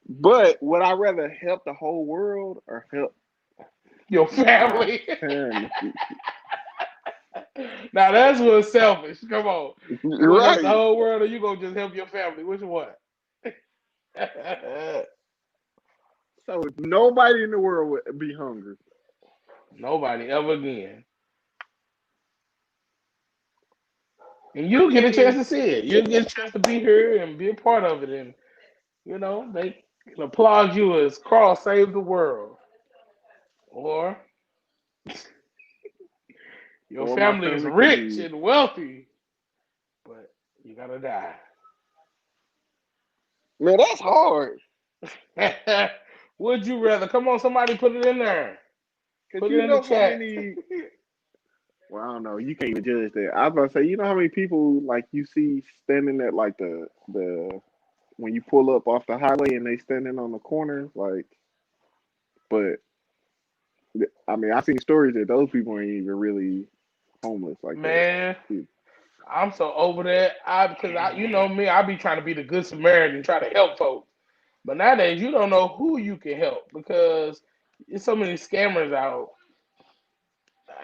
but would I rather help the whole world or help Your my family. family? Now that's what's selfish. Come on. You gonna help the Right. whole world or you gonna just help your family? Which one? So nobody in the world would be hungry. Nobody ever again. And I you'll get a chance mean, to see it. You'll get a chance to be here and be a part of it. And, they can applaud you as Carl saved the world. Or your or my family is family could rich be. and wealthy, but you gotta die. Man, that's hard. Would you rather? Come on, somebody put it in there. Cause Put it you in the know how chat. many. Well, I don't know. You can't even judge that. I was about to say, you know how many people like you see standing at like the when you pull up off the highway and they standing on the corner, like. But I mean, I've seen stories that those people ain't even really homeless like that. Man, I'm so over that. Because you know me, I be trying to be the good Samaritan and try to help folks. But nowadays, you don't know who you can help because there's so many scammers out.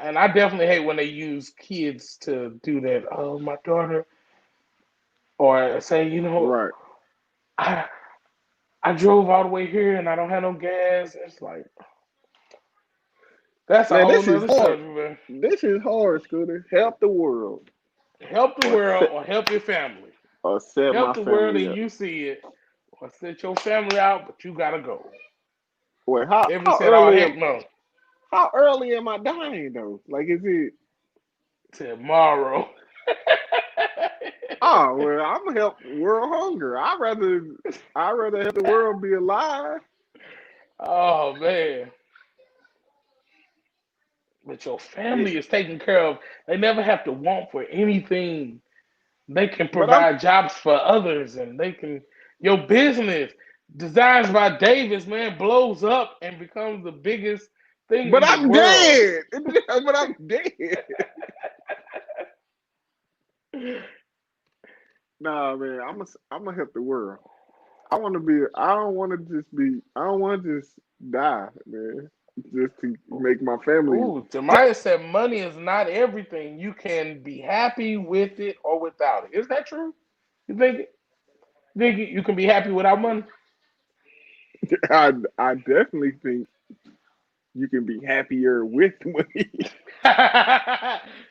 And I definitely hate when they use kids to do that. Oh, my daughter, or say, Right. I I drove all the way here and I don't have no gas. It's like that's a Man, whole this is nother hard. subject, man. This is hard, Scooter. Help the world Help the or world set or help your family. my Help the world family and up. you see it, or set your family out, but you gotta go. Wait, Every said, "Oh heck no, how early am I dying though? Like, is it? tomorrow." Oh well, I'm gonna help world hunger. I rather help the world be alive. Oh man, but your Yeah, family is taken care of. They never have to want for anything. They can but I'm provide jobs for others, and they can. Your business, Designs by Davis, man, blows up and becomes the biggest thing but in the I'm world. dead. But I'm dead. Nah, man, I'm gonna help the world. I want to be. I don't want to just be. I don't want to just die, man. Just to make my family. Ooh, Jemiah said money is not everything. You can be happy with it or without it. Is that true? You think you can be happy without money? I definitely think you can be happier with money.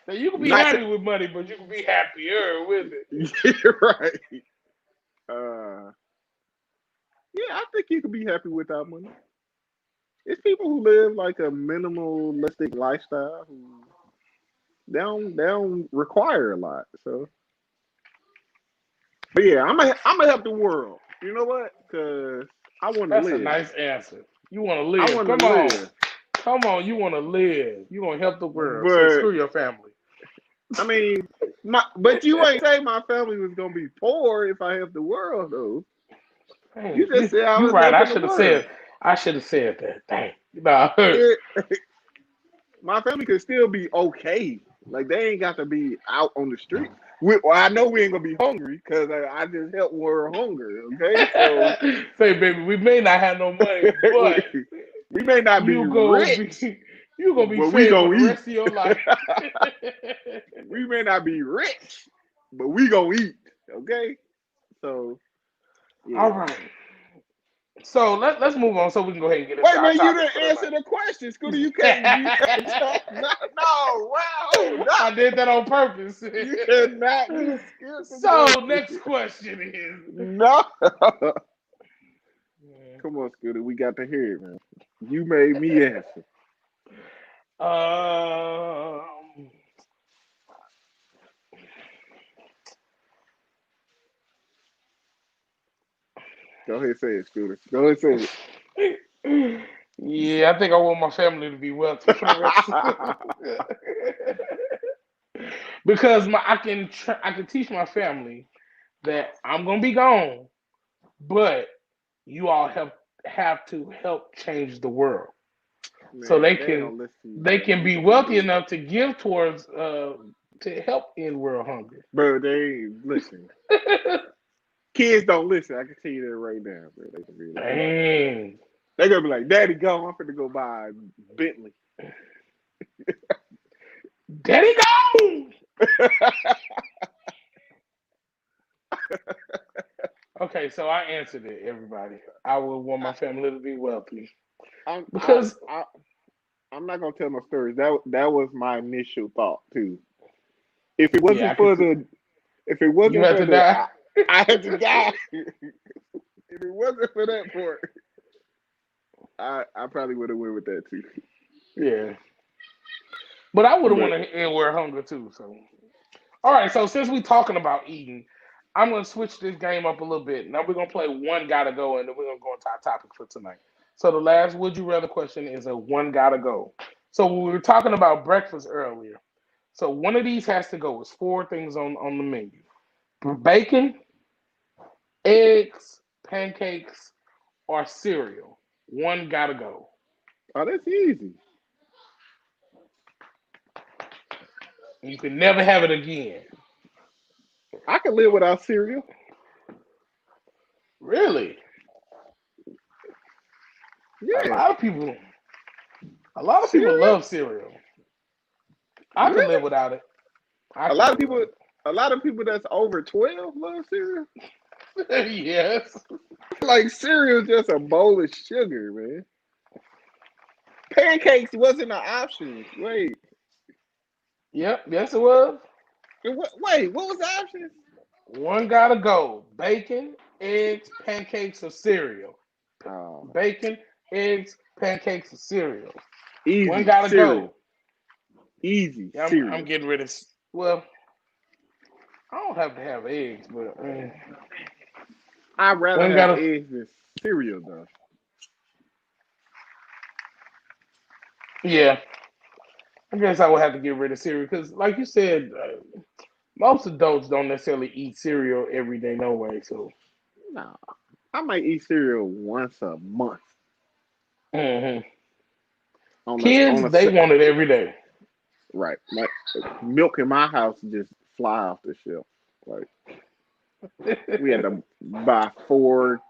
So you can be Not happy with money, but you can be happier with it. right. Uh, yeah, I think you can be happy without money. It's people who live like a minimalistic lifestyle who they don't require a lot. So, but yeah, I'm gonna help the world. You know what? Cause I want to That's a live. nice answer. You want to I live. want to Come on. live. Come on. You want to live. You want to help the world. So But screw your family. I mean, but you ain't say my family was gonna be poor if I helped the world though. Dang, You just said I you was right. helping the world. I should have said that. Dang. Nah. It, my family could still be okay. Like they ain't got to be out on the street. Well, I know we ain't gonna be hungry because I just help world hunger. Okay, so Say, baby, we may not have no money, we, but we may not be you go be rich, You're gonna be but we fed for gonna the eat. rest of your life. We may not be rich, but we gonna eat. Okay, so All yeah. right. So let's move on so we can go ahead and get into Wait, our man, you topic didn't for answer tonight. the question, Scooter. You can't. You can't talk. No, no, wow, no. I did that on purpose. You cannot just skip the So question. next question is No. Come on, Scooter. We got to hear it, man. You made me answer. um Go ahead, say it, Scooter. Go ahead, say yeah, I think I want my family to be wealthy for the rest of because I can teach my family that I'm gonna be gone, but you all have to help change the world so Man, they ain't gonna listen to you, they bro. can You be can wealthy forget it. enough to give towards to help end world hunger. Bro, they ain't listen. Kids don't listen. I can tell you that right now, bro. They can be like, Dang, they're gonna be like, Daddy, go. I'm finna go buy a Bentley. Daddy gone. Okay, so I answered it, everybody. I would want I, my family to be wealthy I'm, I, because I, I'm not gonna tell no stories. That was my initial thought too. If it yeah, I wasn't could for see the, if it you wasn't have for to the, die. I had to die. If it wasn't for that part, I probably would have went with that too. Yeah, but I would have But wanted to end world hunger too. So, all right. So since we talking about eating, I'm gonna switch this game up a little bit. Now we're gonna play one gotta go, and then we're gonna go into our topic for tonight. So the last would you rather question is a one gotta go. So we were talking about breakfast earlier. So one of these has to go. It's four things on the menu: bacon, eggs, pancakes, or cereal. One gotta go. oh, that's easy. You can never have it again. I can live without cereal. Really? A Yeah, lot of people, a lot of people cereal. love cereal. I could live Really? without it. I A could lot of live people. without A lot of people that's over 12 love cereal. it. Yes. Like cereal, just a bowl of sugar, man. Pancakes wasn't an option. Wait, Yep. Yes, it was. what was the option? One gotta go. Bacon, eggs, pancakes, or cereal. Oh, Bacon, eggs, pancakes, or cereal. One easy gotta cereal. go. Easy Yeah, I'm cereal. getting rid of. Well, I don't have to have eggs, but I'd rather one have gotta. eggs than cereal, though. Yeah, I guess I would have to get rid of cereal because, like you said, most adults don't necessarily eat cereal every day, no way. So, No, I might eat cereal once a month mhm. on Kids, a they want it every day. right. Like milk in my house just fly off the shelf. Like we had to buy four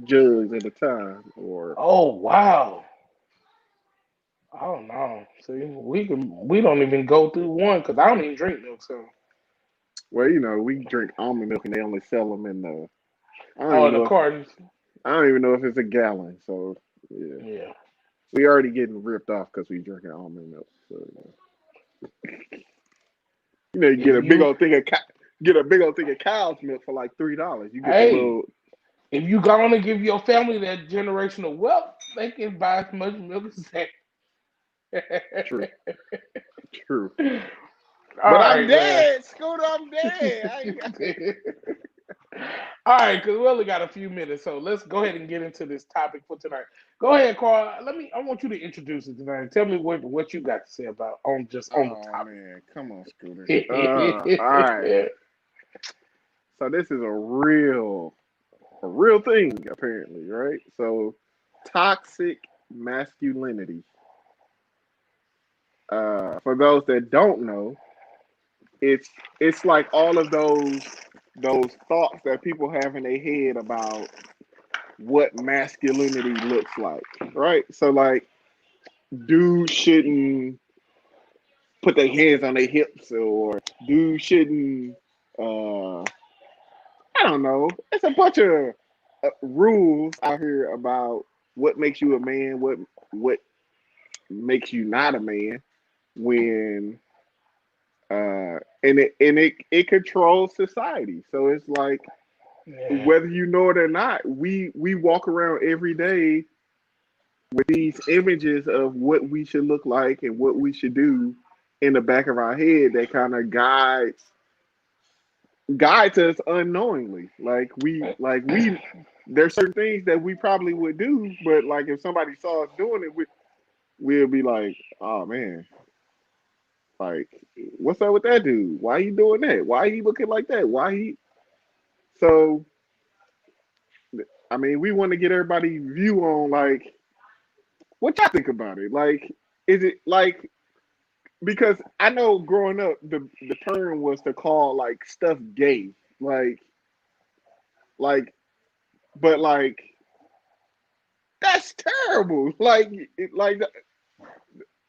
jugs at a time, or Oh wow! Oh no! See, we don't even go through one because I don't even drink milk. So, well, we drink almond milk and they only sell them in the. I don't oh, even the know if cartons. I don't even know if it's a gallon. So yeah, Yeah. we already getting ripped off because we drinking almond milk. So you If you, get a big old thing of cow's milk for like $3. You get the hey, little if you gonna give your family that generational wealth, they can buy as much milk as they. true, true. All But I'm right, man. dead, Scooter. I'm dead. I ain't got it. All right, because we only got a few minutes, so let's go ahead and get into this topic for tonight. Go ahead, Carl. I want you to introduce it tonight. Tell me what you got to say about on the Oh man, come on, Scooter. All right. topic. So this is a real thing apparently, right? So toxic masculinity. For those that don't know, it's like all of those thoughts that people have in their head about what masculinity looks like, right? So like dudes shouldn't put their hands on their hips, or dudes shouldn't. Uh, I don't know. It's a bunch of rules out here about what makes you a man, what makes you not a man. When it controls society. So it's like Yeah. whether you know it or not, we walk around every day with these images of what we should look like and what we should do in the back of our head that kind of guides us unknowingly. Like we there's certain things that we probably would do, but like if somebody saw us doing it, we'll be like, oh man, like what's up with that dude? Why he doing that? Why he looking like that? Why he so I mean, we want to get everybody's view on like what y'all think about it. Like, is it like because I know growing up the term was to call like stuff gay, like like but that's terrible.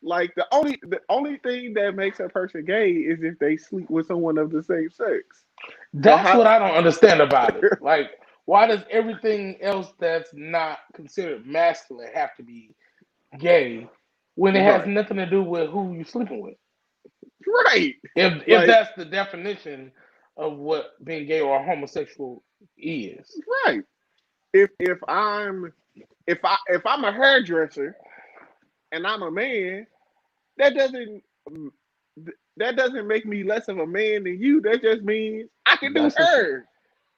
Like the only thing that makes a person gay is if they sleep with someone of the same sex. So That's how what I don't understand about it. Like, why does everything else that's not considered masculine have to be gay when it has right, nothing to do with who you're sleeping with? right, If like that's the definition of what being gay or homosexual is. right. If I'm a hairdresser and I'm a man, that doesn't that doesn't make me less of a man than you. That just means I can do That's what you, hair.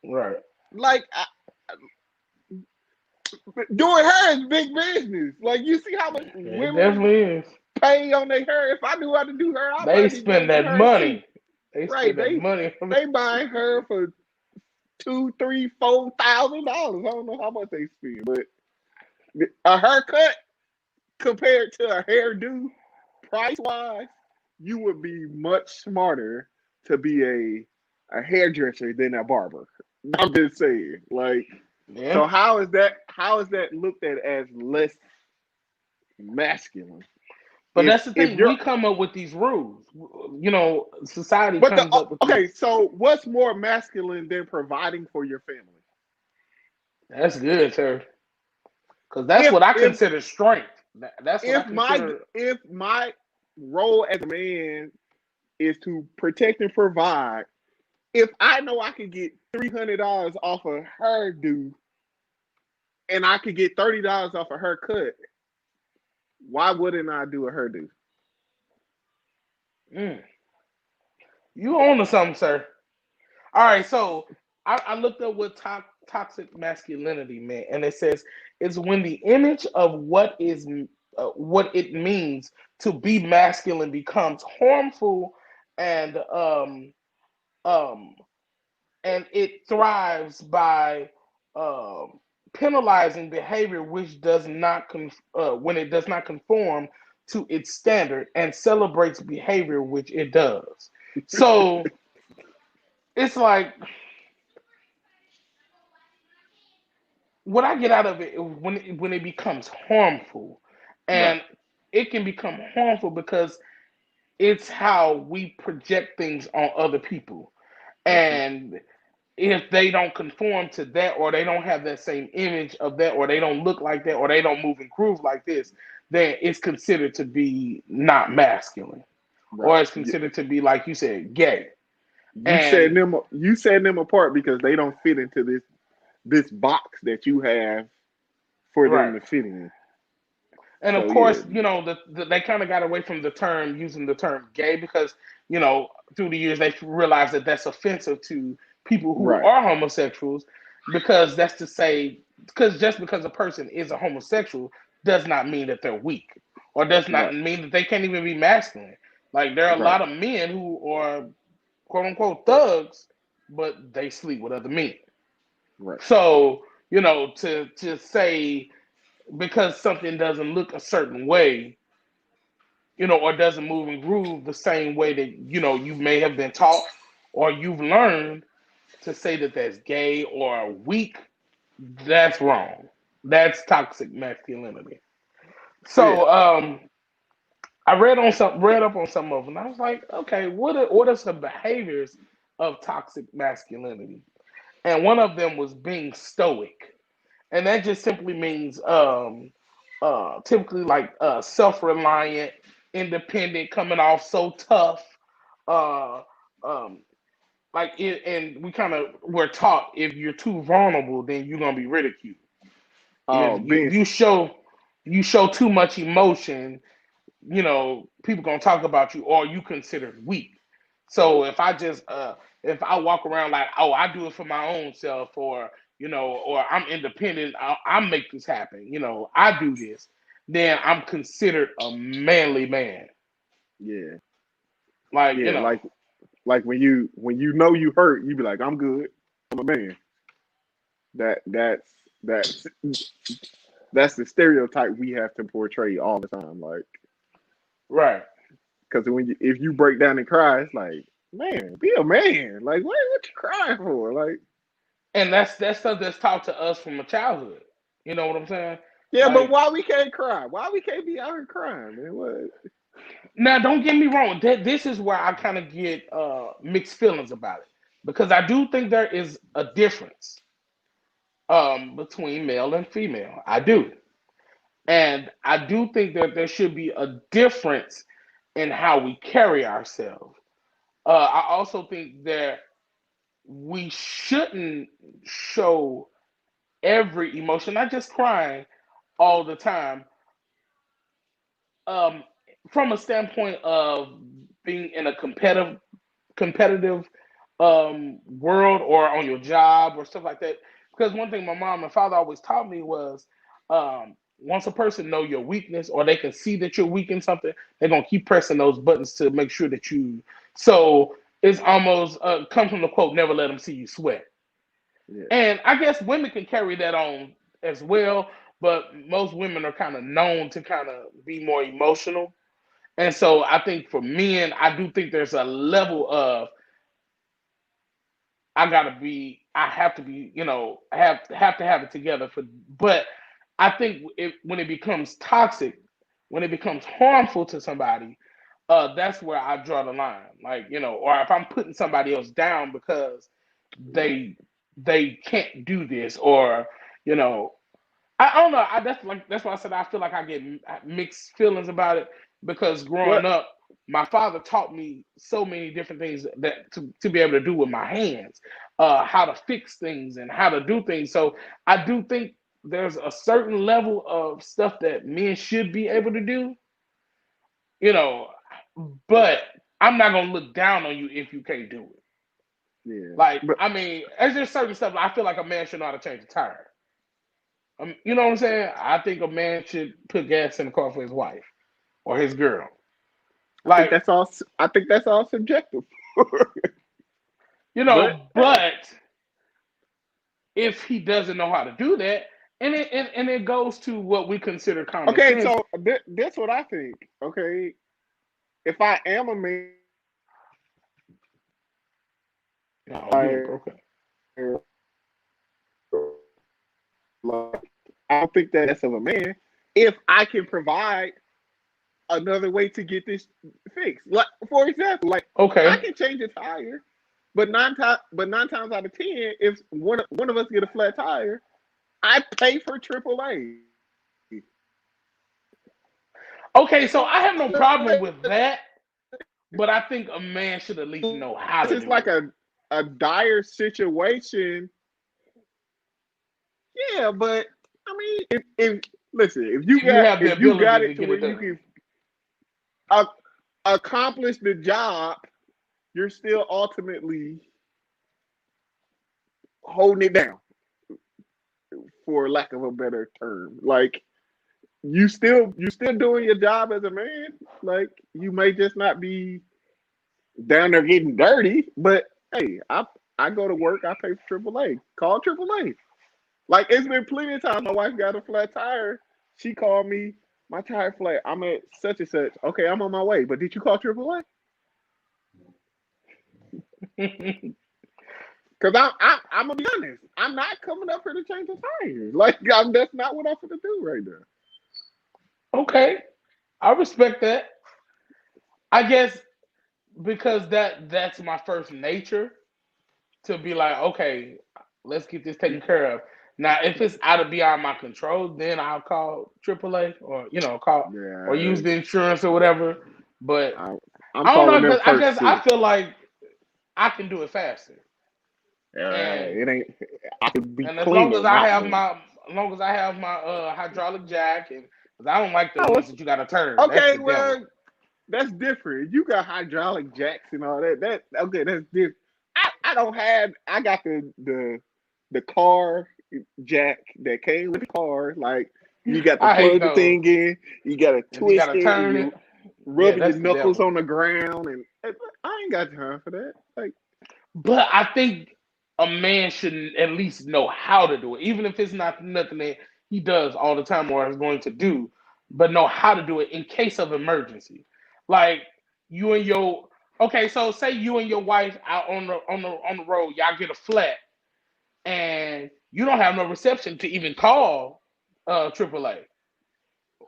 right. Like doing hair is big business. Like you see how much It women definitely is. pay on their hair. If I knew how to do hair, I They might be spend going to that her too. money. They Right? spend that They money. they buy her for two, three, $4,000. I don't know how much they spend, but a haircut compared to a hairdo, price wise, you would be much smarter to be a hairdresser than a barber. I'm just saying. Like, Yeah. so how is that looked at as less masculine? But If that's the if thing. you're We come up with these rules. Society but the comes up with these. okay, so what's more masculine than providing for your family? That's good, sir. Because that's If what I if consider strength. That's what I if my consider. if my role as a man is to protect and provide, if I know I could get $300 off of her due and I could get $30 off of her cut, why wouldn't I do a hairdo? Mm, you own to something, sir. All right, so I looked up what toxic masculinity meant, and it says it's when the image of what it means to be masculine becomes harmful, and um and it thrives by um penalizing behavior which does not when it does not conform to its standard and celebrates behavior which it does. So it's like what I get out of it when it becomes harmful, Right. and it can become harmful because it's how we project things on other people, Mm-hmm. and if they don't conform to that, or they don't have that same image of that, or they don't look like that, or they don't move and groove like this, then it's considered to be not masculine, Right. or it's considered to be, like you said, gay. You setting And them apart because they don't fit into this box that you have for them right. to fit in. And of So yeah, course, they kind of got away from the term using the term gay because through the years they realized that that's offensive to people who right, are homosexuals, because that's to say, because just because a person is a homosexual does not mean that they're weak, or does not right, mean that they can't even be masculine. Like there are a right, lot of men who are quote unquote thugs, but they sleep with other men. right. So to say because something doesn't look a certain way, or doesn't move and groove the same way that you may have been taught or you've learned, to say that that's gay or weak, that's wrong. That's toxic masculinity. Yeah. So I read up on some of them. I was like, okay, what are some behaviors of toxic masculinity? And one of them was being stoic, and that just simply means typically like self-reliant, independent, coming off so tough. Uh, um, like it, and we kind of were taught if you're too vulnerable, then you're gonna be ridiculed. If you Being if you show too much emotion, people gonna talk about you, or you considered weak. So if I walk around like, oh, I do it for my own self, or or I'm independent, I make this happen, I do this, then I'm considered a manly man. yeah, Like, yeah, like when you know you hurt, you be like, I'm good, I'm a man. That's that's the stereotype we have to portray all the time. Like, right. because if you break down and cry, it's like, man, be a man. Like, what you crying for? Like, And that's stuff that's taught to us from a childhood. You know what I'm saying? yeah, but Like, why we can't cry? Why we can't be out here crying, man? What? now, don't get me wrong. This is where I kind of get mixed feelings about it, because I do think there is a difference between male and female. I do, and I do think that there should be a difference in how we carry ourselves. I also think that we shouldn't show every emotion, not just crying all the time, um, from a standpoint of being in a competitive world, or on your job or stuff like that. Because one thing my mom and father always taught me was, once a person know your weakness, or they can see that you're weak in something, they're gonna keep pressing those buttons to make sure that you. So it's almost comes from the quote, "Never let them see you sweat." Yeah, And I guess women can carry that on as well, but most women are kind of known to kind of be more emotional. And so I think for men, I do think there's a level of, I have to be, have to have it together for. But I think when it becomes toxic, when it becomes harmful to somebody, that's where I draw the line. Like, or if I'm putting somebody else down because they they can't do this, or you know I don't know. That's why I said I feel like I get mixed feelings about it, because growing what? up, my father taught me so many different things that to be able to do with my hands, how to fix things and how to do things. So I do think there's a certain level of stuff that men should be able to do, you know, but I'm not gonna look down on you if you can't do it. Yeah, Like, but I mean, there's just certain stuff I feel like a man should know how to change a tire. You know what I'm saying? I think a man should put gas in the car for his wife or his girl. I think Like, that's all. I think that's all subjective. But hey, but if he doesn't know how to do that, and it goes to what we consider common okay, sense. so that's what I think. Okay, if I am a man, No, you didn't like, broke up. like, I don't think that less of a man if I can provide another way to get this fixed. Like, for example, like, I Okay. can change a tire, but nine times out of ten, if one of us get a flat tire, I pay for AAA. Okay, so I have no problem with that, but I think a man should at least know how This to is do like it. a dire situation. Yeah, but I mean, if listen, If you have the if you got ability to it to get where it you done. can accomplish the job, you're still ultimately holding it down, for lack of a better term. Like, you still doing your job as a man. Like, you may just not be down there getting dirty, but hey, I go to work, I pay for AAA. Call AAA. Like, it's been plenty of times my wife got a flat tire. She called me, my tire flat. I'm at such and such. Okay, I'm on my way. But did you call AAA? Because I'm gonna be honest. I'm not coming up here to change the tires. Like, that's not what I'm gonna do right now. Okay, I respect that. I guess because that's my first nature to be like, okay, let's get this taken care of. Now, if it's out of beyond my control, then I'll call AAA or call or use Yeah, the insurance or whatever. But I, I'm I don't know calling them because I first guess I too. feel like I can do it faster, and It ain't. I could be and cleaner, not doing. as long as I have my hydraulic jack, and because I don't like the Oh, ones that you got to turn. That's okay. the devil. Well, that's different. You got hydraulic jacks and all that. That okay? That's different. I don't have. I got the car jack that came with the car. Like you got to I hate plug the those, thing in. You got to and you got twist to it, and turn it. you Yeah, rubbing your that's the knuckles devil. on the ground. And I ain't got time for that. Like But I think a man should at least know how to do it, even if it's not nothing that he does all the time or is going to do, but know how to do it in case of emergency. Like you and your okay, so say you and your wife out on the road, y'all get a flat, and you don't have no reception to even call AAA.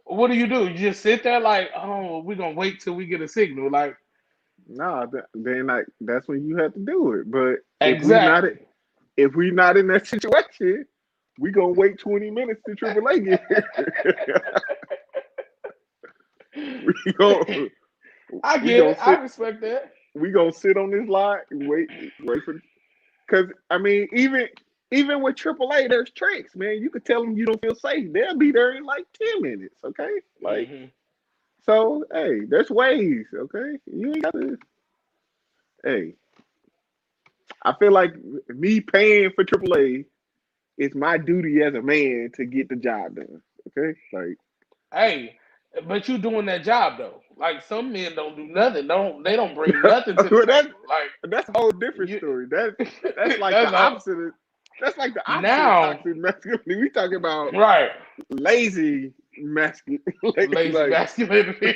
What do? You just sit there like, oh, we're gonna wait till we get a signal. Like nah, then like that's when you have to do it. But exactly. if we not in that situation, we gonna wait 20 minutes to AAA get here. we gonna I we get gonna it. I sit respect that. we gonna sit on this lot and wait for because I mean even with AAA, there's tricks, man. You could tell them you don't feel safe. They'll be there in like 10 minutes. Okay, like Hmm. so. Hey, there's ways. Okay, you ain't got to. Hey, I feel like me paying for AAA is my duty as a man to get the job done. Okay, like Hey, but you doing that job though. Like some men don't do nothing. They don't bring nothing to the well, table. Like that's a whole different you, story. That's like the that's all. opposite. That's like the opposite of Now, toxic masculinity. We talking about right? lazy masculine. Lazy like masculinity.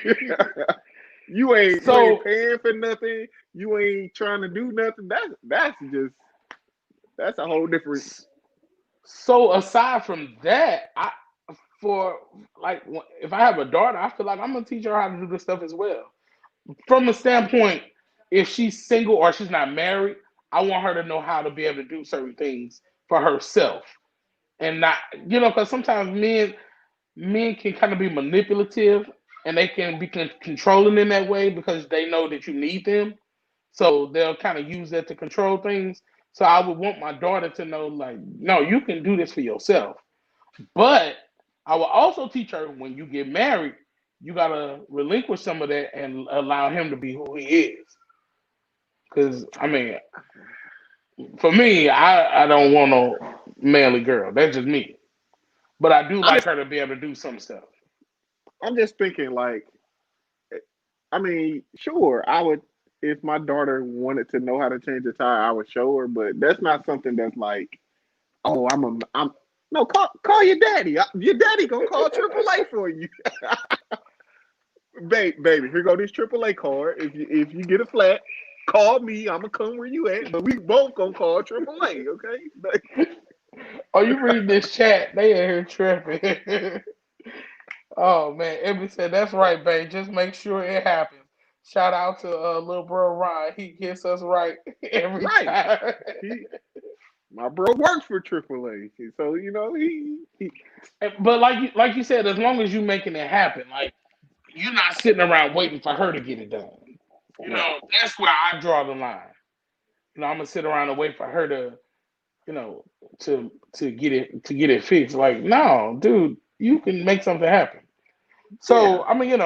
you ain't So paying for nothing. You ain't trying to do nothing. That's just that's a whole different. so aside from that, I for like if I have a daughter, I feel like I'm gonna teach her how to do this stuff as well. From a standpoint, if she's single or she's not married, I want her to know how to be able to do certain things for herself and not, because sometimes men can kind of be manipulative and they can be controlling in that way because they know that you need them. So they'll kind of use that to control things. So I would want my daughter to know, like, no, you can do this for yourself. But I will also teach her when you get married, you gotta relinquish some of that and allow him to be who he is. Because I mean, for me, I don't want no manly girl. That's just me. But I do I'm like just her to be able to do some stuff. I'm just thinking like I mean, sure, I would if my daughter wanted to know how to change a tire, I would show her, but that's not something that's like, oh, I'm no call your daddy. Your daddy gonna call AAA for you. Baby, here go this AAA card. If you get a flat, call me. I'm gonna come where you at, but we both gonna call AAA, okay? Oh, you read this chat? They in here tripping. Oh man, Emmy said that's right, babe. Just make sure it happens. Shout out to little bro Ryan. He gets us right every Right. time. He my bro works for AAA. So, he But like you said, as long as you making it happen, like you're not sitting around waiting for her to get it done. right. That's where I draw the line. I'm gonna sit around and wait for her to, you know, to get it fixed. Like, no, dude, you can make something happen. Yeah. So I mean,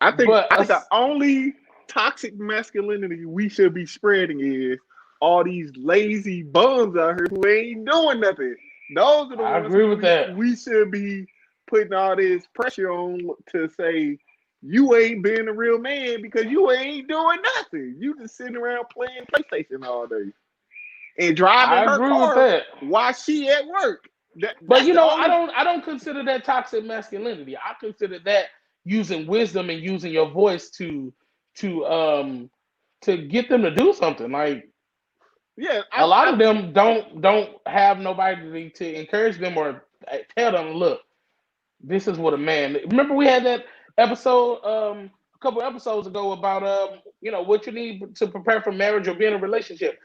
I but think the only toxic masculinity we should be spreading is all these lazy bums out here who ain't doing nothing. Those are the I ones agree who with we that. we should be putting all this pressure on to say you ain't being a real man because you ain't doing nothing. You just sitting around playing PlayStation all day and driving I her agree with car that. while she at work. But That's the I only. don't consider that toxic masculinity. I consider that using wisdom and using your voice to um to get them to do something. Like Yeah, a lot of them don't have nobody to encourage them or tell them, look, this is what a man. Remember we had that episode a couple episodes ago about what you need to prepare for marriage or be in a relationship.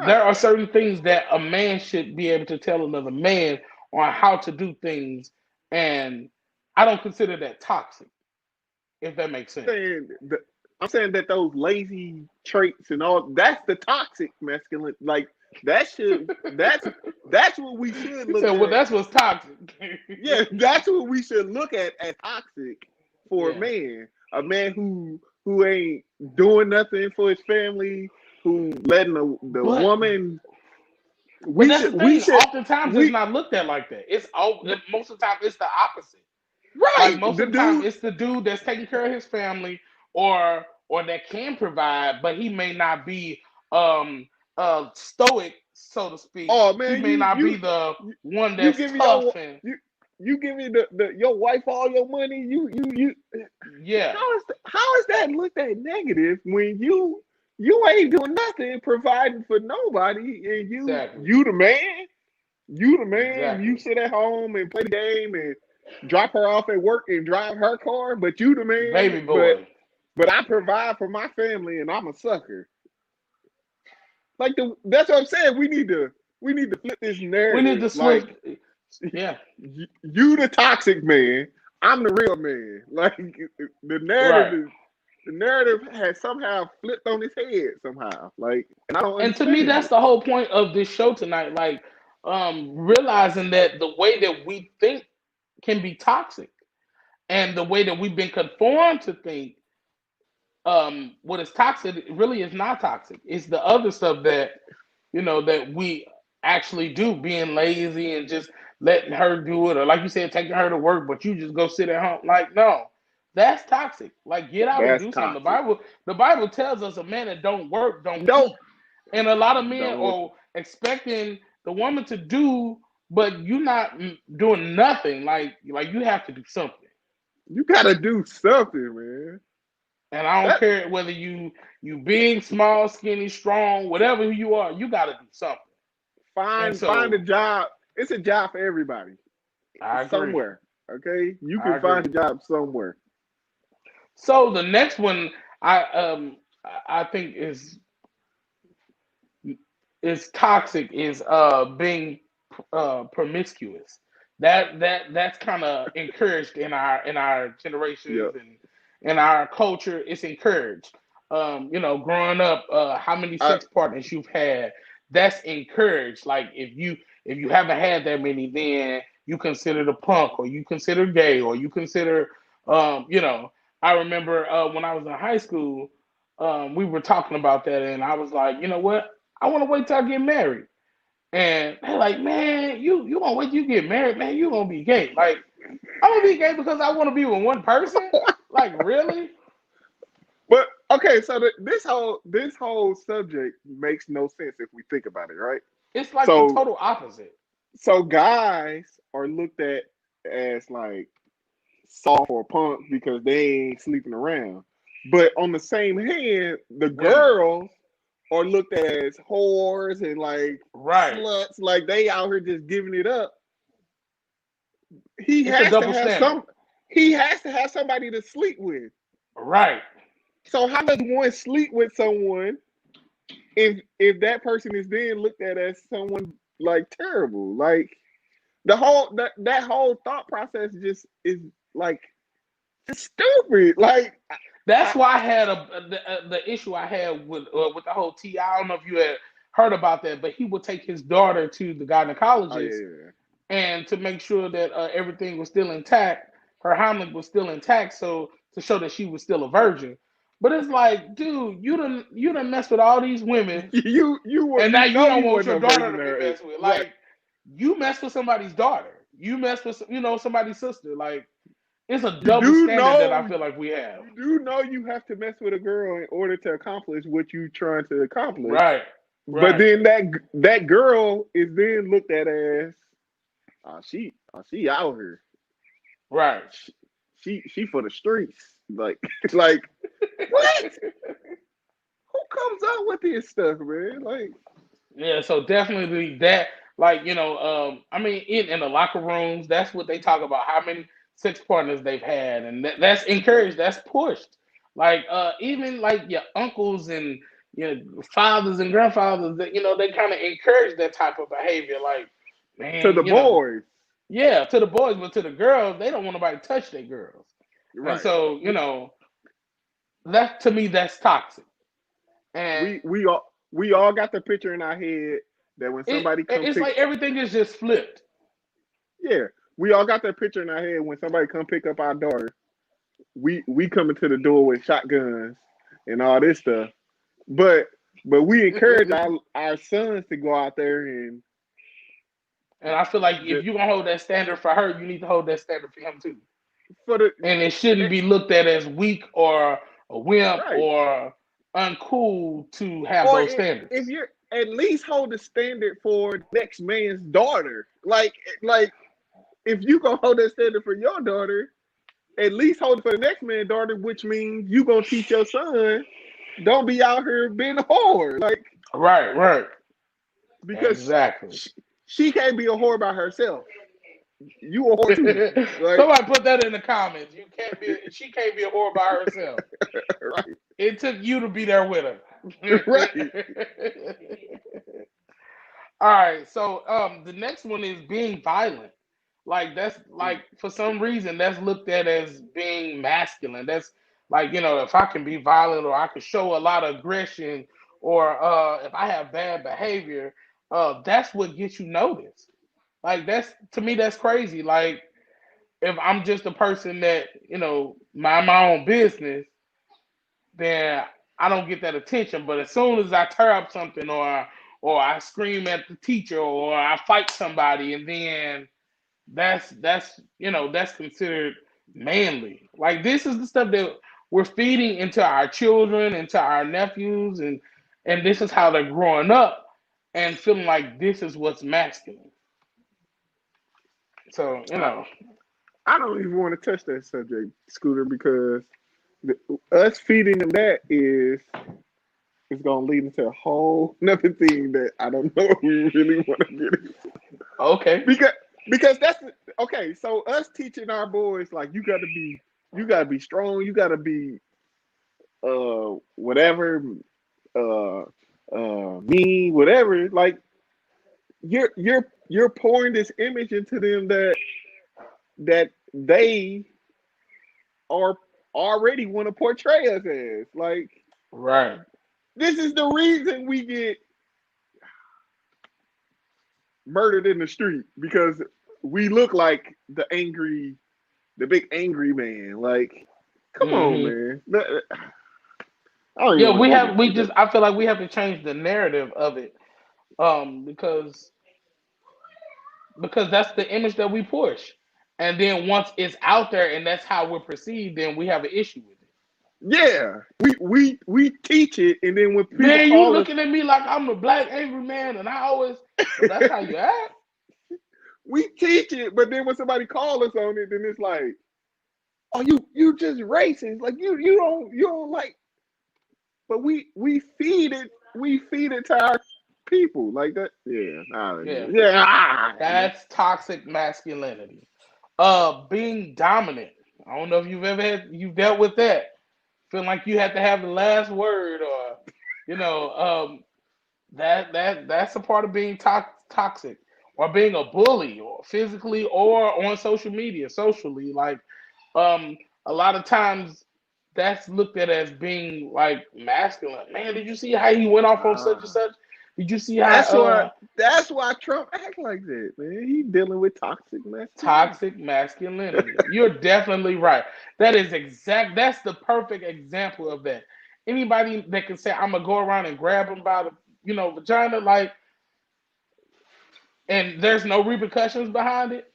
There Right. are certain things that a man should be able to tell another man on how to do things, and I don't consider that toxic, if that makes sense. Saying that I'm saying that those lazy traits and all that's the toxic masculine. Like that should that's what we should He look said, "Well, at. that's what's toxic." Yeah, that's what we should look at as toxic for a Yeah, man. A man who ain't doing nothing for his family, who letting the but woman. but We that's the should we thing. should Oftentimes, it's we not looked at like that. It's all most of the time it's the opposite. Like right most the of the time, dude. it's the dude that's taking care of his family, or that can provide, but he may not be um stoic, so to speak. Oh He man, may not be the you one you that's give tough your and you give me the your wife all your money. You yeah, how is that looked at negative when you ain't doing nothing providing for nobody and exactly, you the man. You the man, you exactly, sit at home and play the game and drop her off at work and drive her car, but you the man, baby boy. but I provide for my family and I'm a sucker. Like that's what I'm saying. We need to flip this We need narrative. to Like switch. Yeah, you the toxic man, I'm the real man. Like the narrative right. is the narrative has somehow flipped on its head somehow. Like and I don't And to me, understand that's it. the whole point of this show tonight. Like, realizing that the way that we think can be toxic, and the way that we've been conformed to think what is toxic really is not toxic. It's the other stuff that that we actually do, being lazy and just letting her do it, or like you said, taking her to work, but you just go sit at home. Like, no, that's toxic. Like, get out and That's do something. toxic. The Bible tells us a man that don't work don't Don't eat, and a lot of men don't are expecting the woman to do, but you not doing nothing. Like you have to do something. you gotta do something, man. And I don't That care whether you big, small, skinny, strong, whatever you are, you got to do something. And find a so job. It's a job for everybody. I agree. Somewhere. Okay? You I can find agree. a job somewhere. So the next one I think is toxic is being promiscuous. That's kind of encouraged in our Yeah. generations and in our culture. It's encouraged. Growing up, how many I sex partners you've had, that's encouraged. Like if you haven't had that many, then you consider the punk, or you consider gay, or you consider um, you know. I remember when I was in high school, we were talking about that, and I was like, you know what? I want to wait till I get married. And they're like, man, you gonna wait till you get married, man? You gonna be gay? Like, I'm gonna be gay because I want to be with one person? Like, really? but okay, so this whole subject makes no sense if we think about it, right? It's like the So total opposite. so guys are looked at as like soft or punk because they ain't sleeping around. But on the same hand, the Women, girls are looked at as whores and like right? sluts, like they out here just giving it up. He It's a has to double have standard, somebody to sleep with. right? So how does one sleep with someone if that person is then looked at as someone like terrible? Like that whole thought process just is like it's stupid. Like That's I, why I had the issue I had with the whole T. I don't know if you had heard about that, but he would take his daughter to the oh yeah, gynecologist yeah. and to make sure that everything was still intact, her hymen was still intact, so to show that she was still a virgin. But it's like, dude, you done messed with all these women, and now You you know don't you want wasn't your no daughter virgin to be there, messed with. right? Like, you messed with somebody's daughter, you messed with somebody's sister. Like, it's a You double do standard that I know feel like we have. you do know you have to mess with a girl in order to accomplish what you trying to accomplish. Right, But right, then that girl is then looked at as she out here. right. She, she for the streets. Like like what? Who comes up with this stuff, man? Like Yeah, so definitely that, like, I mean, in the locker rooms, that's what they talk about, how many sex partners they've had, and that's encouraged, that's pushed. Like even like your uncles and your fathers and grandfathers, that they kind of encourage that type of behavior. Like, To the man, boys, yeah, to the boys, but to the girls, they don't want nobody to touch their girls. And right? so, that to me, that's toxic. And We all got the picture in our head that when somebody come it's pick, like everything is just flipped. yeah, we all got that picture in our head when somebody come pick up our daughter. We coming to the door with shotguns and all this stuff, but we encourage our sons to go out there and And I feel like if just you're gonna hold that standard for her, you need to hold that standard for him too. for the And it shouldn't eh, be looked at as weak or a wimp right. or uncool to have Or those if standards. you're at least hold the standard for the next man's daughter, like if you gonna hold that standard for your daughter, at least hold it for the next man's daughter, which means you gonna teach your son don't be out here being a whore, like Right, right. because Exactly. she can't be a whore by herself. You a whore too, like Somebody put that in the comments. She can't be a whore by herself. right, It took you to be there with her. right. All right, so the next one is being violent. Like that's like for some reason that's looked at as being masculine. That's like, if I can be violent or I can show a lot of aggression or if I have bad behavior, that's what gets you noticed. Like that's to me that's crazy. Like if I'm just a person that, mind my own business, then I don't get that attention. But as soon as I tear up something or I scream at the teacher or I fight somebody, and then that's considered manly. Like this is the stuff that we're feeding into our children, into our nephews, and this is how they're growing up and feeling like this is what's masculine. So I, I don't even want to touch that subject, Scooter, because the, us feeding them that is gonna lead into a whole another thing that I don't know if we really want to get into. okay, because because that's okay. So us teaching our boys like you gotta be strong, you gotta be whatever uh mean whatever. Like you're pouring this image into them that they are already want to portray us as. Like right. this is the reason we get murdered in the street because we look like the big angry man. Like, come on, Hmm. man. I don't even Yeah, want to we get have. into We that. just. I feel like we have to change the narrative of it, because that's the image that we push, and then once it's out there and that's how we're perceived, then we have an issue with it. Yeah, we teach it, and then when people Man, you call us, looking at me like I'm a black angry man, and I always. So that's how you act. we teach it, but then when somebody calls us on it, then it's like, oh, you just racist. Like you don't like. But we feed it to our people like that. Yeah, Yeah, yeah. that's toxic masculinity. Being dominant. I don't know if you've dealt with that. Feeling like you have to have the last word, or you know, that's a part of being toxic, or being a bully, or physically, or on social media, socially. Like, um, a lot of times that's looked at as being like masculine. Man, did you see how he went off on such and Uh, such? Did you see how that's why that's why Trump act like that, man. He dealing with toxic masculinity. toxic masculinity? You're definitely right. That's the perfect example of that. Anybody that can say I'm gonna go around and grab him by the vagina, like, and there's no repercussions behind it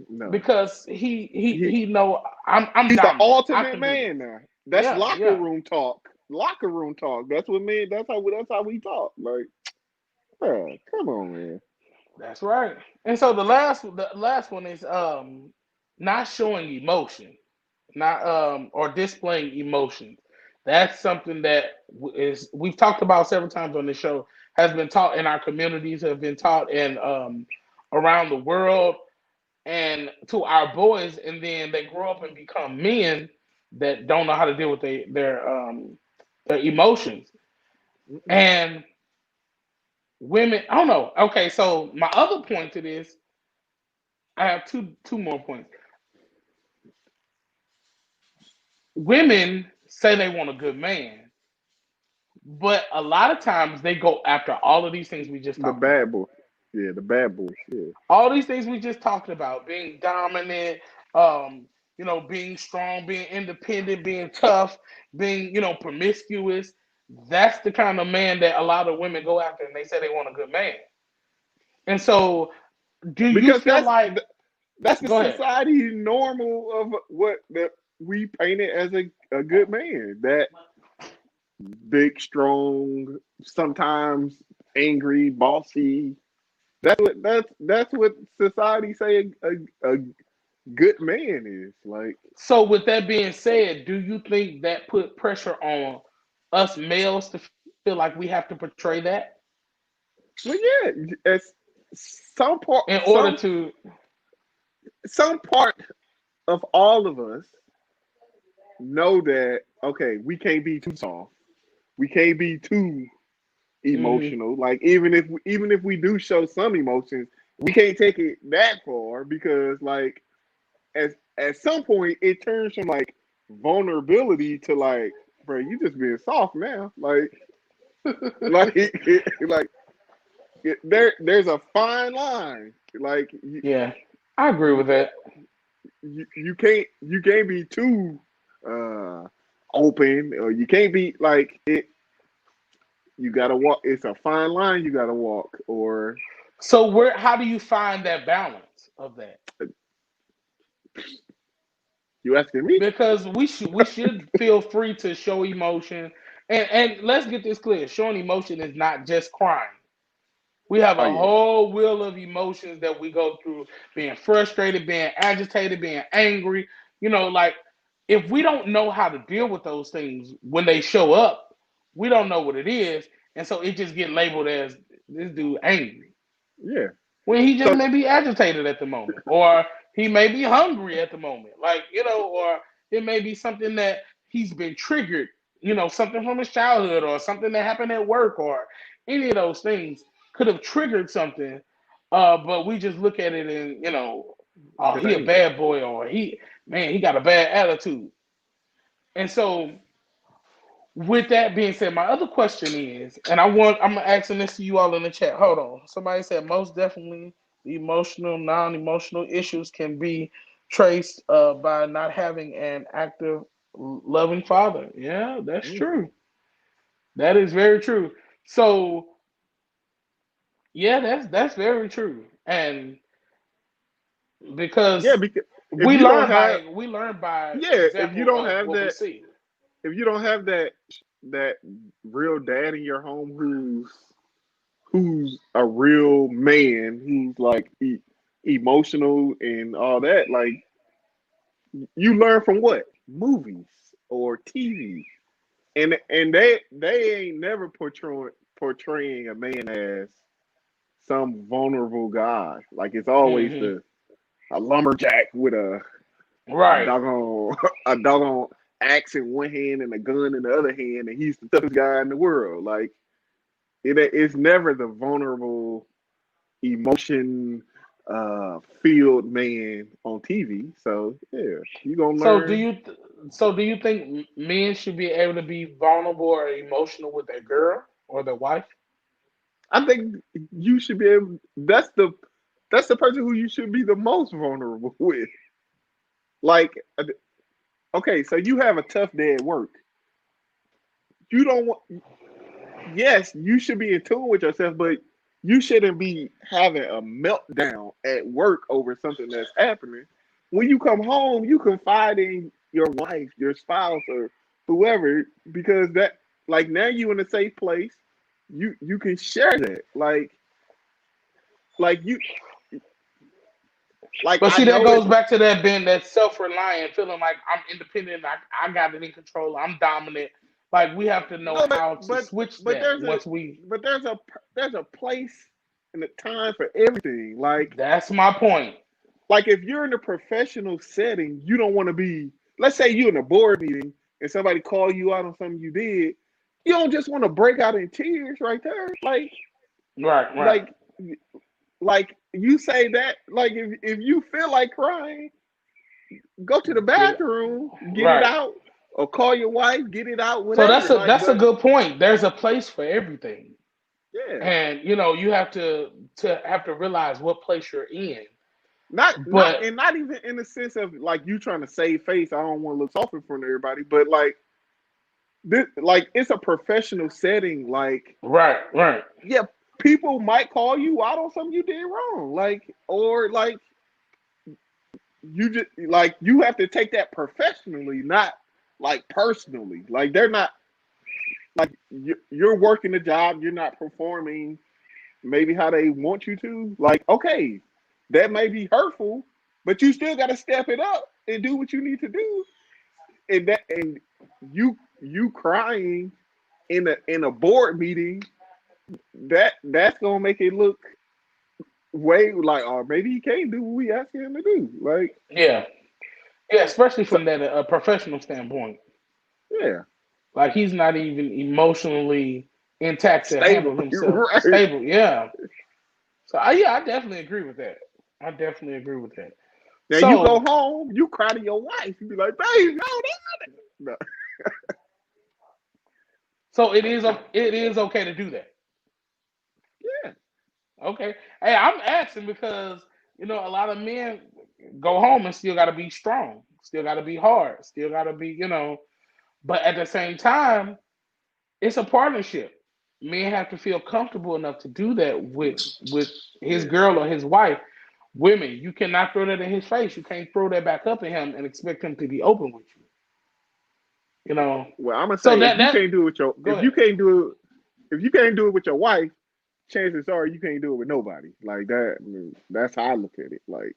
No, because he he he he know I'm he's the dominant. I ultimate can do this. man now. That's Yeah, locker yeah, room talk. Locker room talk. That's what man. That's how we talk. Like, bruh, come on, man. that's right. And so the last one is not showing emotion, not or displaying emotions. That's something that is we've talked about several times on the show, has been taught in our communities, have been taught in around the world, and to our boys, and then they grow up and become men. that don't know how to deal with their emotions. Mm-mm. And women, I don't know. Okay, so my other point to this, I have two more points. Women say they want a good man, but a lot of times they go after all of these things we just The talked about. bad boy. Yeah, the bad boys. Yeah. All these things we just talked about, being dominant, um, being strong, being independent, being tough, being, promiscuous. That's the kind of man that a lot of women go after, and they say they want a good man. And so, do you Because feel like? that's the Go ahead. society normal of what that we painted as a good man. That big, strong, sometimes angry, bossy. That's what society say a good man is like. So, with that being said, do you think that put pressure on us males to feel like we have to portray that Well, yeah, it's some part, in order to? some part of all of us know that okay, we can't be too soft, we can't be too Hmm. emotional. Like even if we do show some emotions, we can't take it that far because like at some point it turns from like vulnerability to like, bro, you just being soft now. Like like there's a fine line. Like Yeah, I agree you, with that. you can't be too uh open, or you can't be like it. You gotta walk. It's a fine line you gotta walk. Or So, where? How do you find that balance of that? you asking me? Because we should feel free to show emotion, and let's get this clear: showing emotion is not just crying. We have Oh a yeah, whole wheel of emotions that we go through: being frustrated, being agitated, being angry. Like, if we don't know how to deal with those things when they show up, we don't know what it is, and so it just get labeled as this dude angry yeah. when he just So may be agitated at the moment, or he may be hungry at the moment, like, or it may be something that he's been triggered, something from his childhood, or something that happened at work, or any of those things could have triggered something. But we just look at it and, oh, it's he a anger. bad boy, or he got a bad attitude. And so, with that being said, my other question is, and I'm asking this to you all in the chat. Hold on. Somebody said most definitely the emotional, non-emotional issues can be traced by not having an active, loving father. Yeah, that's Hmm. true. That is very true. So yeah, that's very true. And Yeah, because because if we you don't learn have, by we learn by yeah, if you example don't of have what we that, see. if you don't have that real dad in your home who's a real man, who's like emotional and all that, like you learn from what? Movies or TV. And they ain't never portraying a man as some vulnerable guy. Like it's always Hmm. a lumberjack with a Right. doggone a doggone axe in one hand and a gun in the other hand, and he's the toughest guy in the world. Like it's never the vulnerable emotion field man on TV. So yeah, you gonna So do learn. you so do you think men should be able to be vulnerable or emotional with their girl or their wife? I think you should be able. That's the person who you should be the most vulnerable with. Like, okay, so you have a tough day at work. You don't want. Yes, you should be in tune with yourself, but you shouldn't be having a meltdown at work over something that's happening. When you come home, you confide in your wife, your spouse, or whoever, because that, like, now you in a safe place. You can share that, like you, like But I see, that know goes it's back to that being that self-reliant, feeling like I'm independent, I got it in control, I'm dominant. Like, we have to know no, how to but switch but that there's a once we. but there's a place and a time for everything. That's my point. Like if you're in a professional setting, you don't want to be let's say you in a board meeting and somebody call you out on something you did, you don't just want to break out in tears right there. Right, right. Like, like you say that, like if you feel like crying, go to the Get it. bathroom, get it Right. out, or call your wife, get it out, So whatever. Like, that's a but good point. There's a place for everything. yeah, And you have to realize what place you're in. not But and not even in the sense of like you trying to save face. I don't want to look soft in front of everybody, but like this, like it's a professional setting. Like, right, right. yeah, people might call you out on something you did wrong, like or like you just like you have to take that professionally, not like personally. Like they're not like you're working the job, you're not performing maybe how they want you to. Like, okay, that may be hurtful, but you still got to step it up and do what you need to do. And you crying in a board meeting, that's gonna make it look way like, or maybe he can't do what we asking him to do. Like, Yeah. Yeah, especially so from that professional standpoint. yeah, Like he's not even emotionally intact to stable, handle himself right? stable. Yeah. So yeah, I definitely agree with that. I definitely agree with that. Now you go So home, you cry to your wife, you be like, babe, no, it is okay to do that. yeah, Okay. Hey, I'm asking because a lot of men go home and still got to be strong, still got to be hard, still got to be. But at the same time, it's a partnership. Men have to feel comfortable enough to do that with his yeah. girl or his wife. Women, you cannot throw that in his face. You can't throw that back up at him and expect him to be open with you. You know. Well, I'm gonna So say that go ahead. if you can't do it with your wife, chances are you can't do it with nobody. Like that. That's how I look at it. Like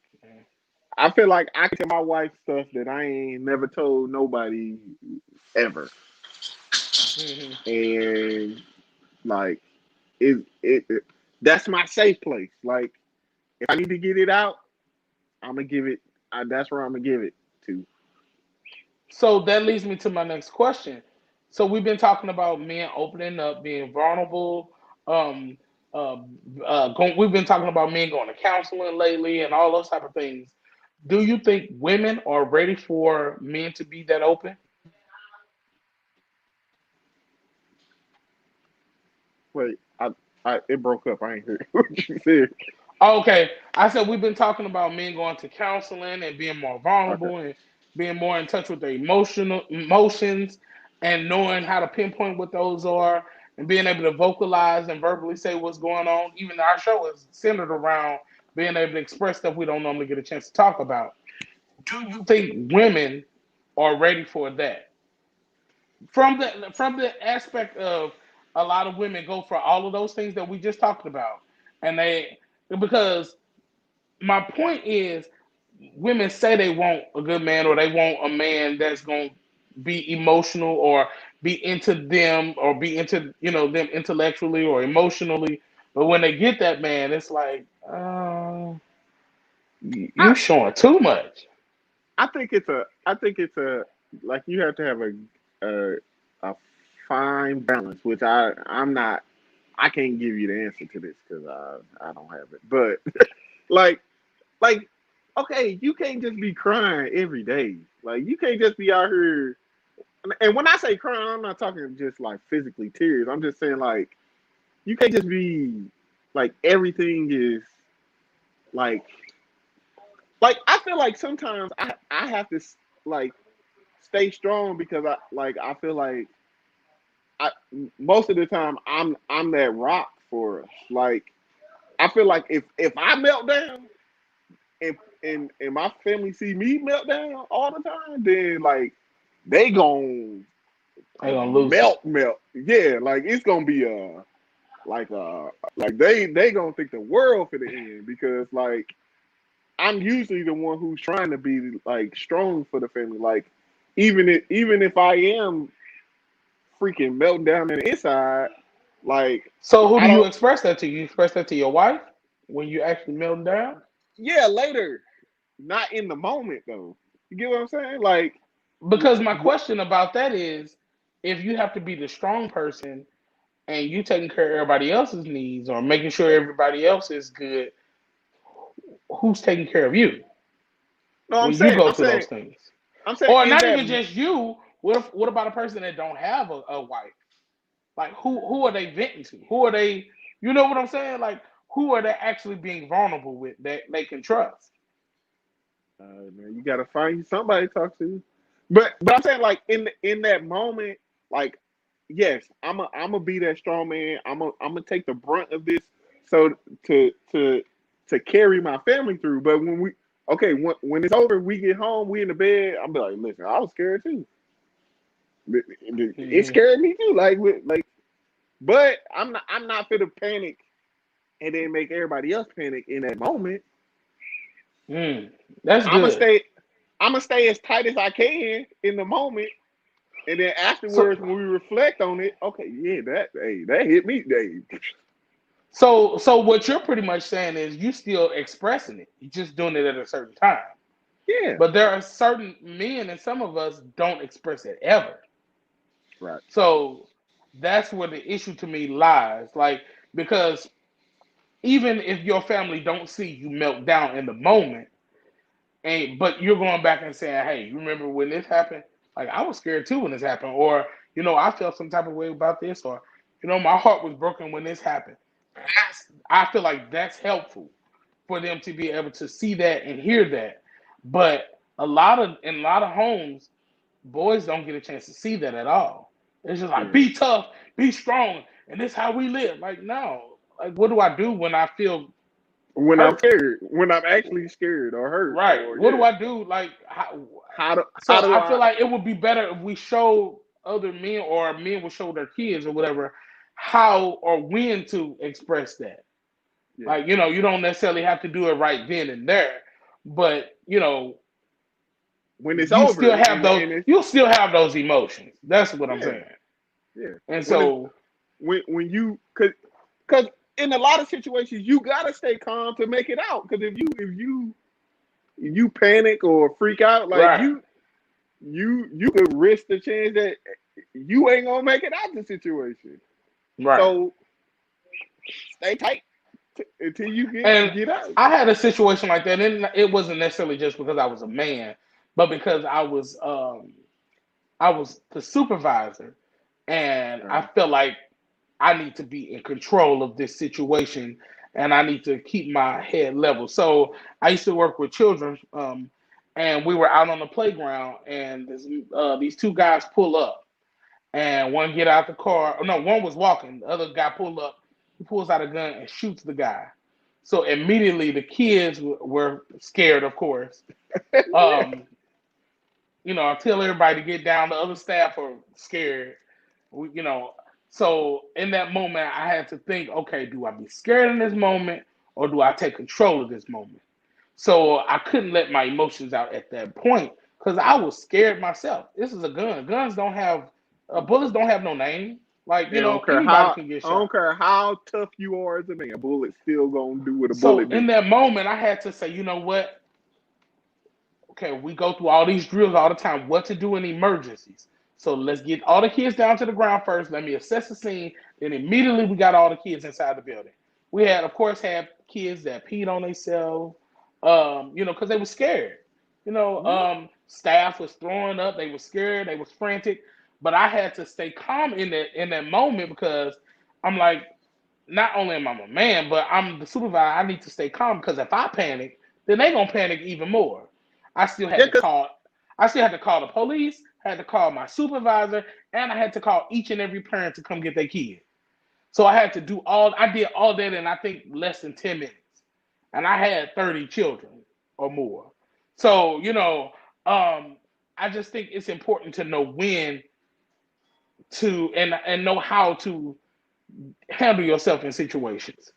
I feel like I can tell my wife stuff that I ain't never told nobody ever, Hmm. and like it that's my safe place. Like if I need to get it out, I'm gonna give it. That's where I'm gonna give it to. So that leads me to my next question. So we've been talking about men opening up, being vulnerable. Um, we've been talking about men going to counseling lately and all those type of things. Do you think women are ready for men to be that open? Wait, I it broke up. I ain't heard what you said. Okay, I said we've been talking about men going to counseling and being more Okay. vulnerable and being more in touch with their emotions and knowing how to pinpoint what those are and being able to vocalize and verbally say what's going on. Even our show is centered around being able to express stuff we don't normally get a chance to talk about. Do you think women are ready for that? From the aspect of a lot of women go for all of those things that we just talked about, and they because my point is women say they want a good man or they want a man that's going to be emotional or be into them or be into them intellectually or emotionally, but when they get that man it's like you I showing too much. I think it's a like you have to have a a fine balance, which I'm not. I can't give you the answer to this because I don't have it. But like like okay, you can't just be crying every day. Like you can't just be out here. And when I say crying, I'm not talking just like physically tears. I'm just saying like you can't just be like everything is like I feel like sometimes I have to like stay strong because I feel like I most of the time I'm that rock for us. Like I feel like if I melt down and my family see me melt down all the time, then like they gon' They gonna lose it. melt. Yeah, like it's gonna be like like they gonna think the world for the end because like I'm usually the one who's trying to be like strong for the family. Like even if I am freaking melting down in the inside, like So who do I you don't. express that to? You express that to your wife when you actually melting down? Yeah, later, not in the moment though. You get what I'm saying? Like Because my question about that is, if you have to be the strong person and you taking care of everybody else's needs or making sure everybody else is good, who's taking care of you No, when you go through those things? I'm saying Or in not that. even just you. What about a person that don't have a wife? Like who are they venting to? Who are they? You know what I'm saying? Like who are they actually being vulnerable with that they can trust? Man, you gotta find somebody to talk to. But I'm saying like in that moment, like yes, I'm a be that strong man. I'm gonna take the brunt of this, so to to to carry my family through. But when it's over, we get home, we in the bed. I'm be like, listen, I was scared too. It Mm-hmm. scared me too. But I'm not fit to panic and then make everybody else panic in that moment. Mm, that's I'm gonna good. stay. I'm gonna stay as tight as I can in the moment, and then So afterwards, when we reflect on it, okay, yeah, that hit me. so what you're pretty much saying is you still expressing it. You're just doing it at a certain time. Yeah, But there are certain men and some of us don't express it ever. right. So that's where the issue to me lies. Like because even if your family don't see you melt down in the moment, and but you're going back and saying, "Hey, you remember when this happened? Like I was scared too when this happened, or I felt some type of way about this, or my heart was broken when this happened." I feel like that's helpful for them to be able to see that and hear that. But in a lot of homes, boys don't get a chance to see that at all. It's just like Yeah. be tough, be strong, and this is how we live. Like no, like what do I do when I feel When I'm hurt? scared, when I'm actually scared or hurt, Right. or What do yeah, I do? Like how so do I feel I? like it would be better if we showed other men or men would show their kids or whatever how or when to express that. Yeah. Like, you don't necessarily have to do it right then and there, but When it's over and it's you'll still have those emotions. That's what I'm yeah, saying. yeah. And When it's so when you cause in a lot of situations you gotta stay calm to make it out. Because if you panic or freak out, like right, you could risk the chance that you ain't gonna make it out the situation. right. So stay tight until you And get out. I had a situation like that, and it wasn't necessarily just because I was a man, but because I was the supervisor, and I Uh, felt like I need to be in control of this situation, and I need to keep my head level. So I used to work with children, and we were out on the playground, and these two guys pull up, and one get out the car. No, one was walking. The other guy pulled up. He pulls out a gun and shoots the guy. So immediately the kids were scared, of course. Um, I tell everybody to get down. The other staff are scared. We, you know, so in that moment, I had to think, okay, do I be scared in this moment or do I take control of this moment? So I couldn't let my emotions out at that point because I was scared myself. This is a gun. Guns don't have bullets don't have no name. Like and anybody can get I shot. don't care how tough you are as a man, a bullet's still gonna do what a So bullet in do. that moment, I had to say, you know what? Okay, we go through all these drills all the time. What to do in emergencies? So let's get all the kids down to the ground first. Let me assess the scene. Then immediately we got all the kids inside the building. We had, of course, had kids that peed on themselves, because they were scared. Mhm. Staff was throwing up. They were scared. They was frantic. But I had to stay calm in that moment because I'm like, not only am I a man, but I'm the supervisor. I need to stay calm because if I panic, then they gonna panic even more. I still had Yeah, to call. I still had to call the police. Had to call my supervisor, and I had to call each and every parent to come get their kid. So I had to do all. I did all that in I think less than 10 minutes, and I had 30 children or more. So I just think it's important to know when to and know how to handle yourself in situations.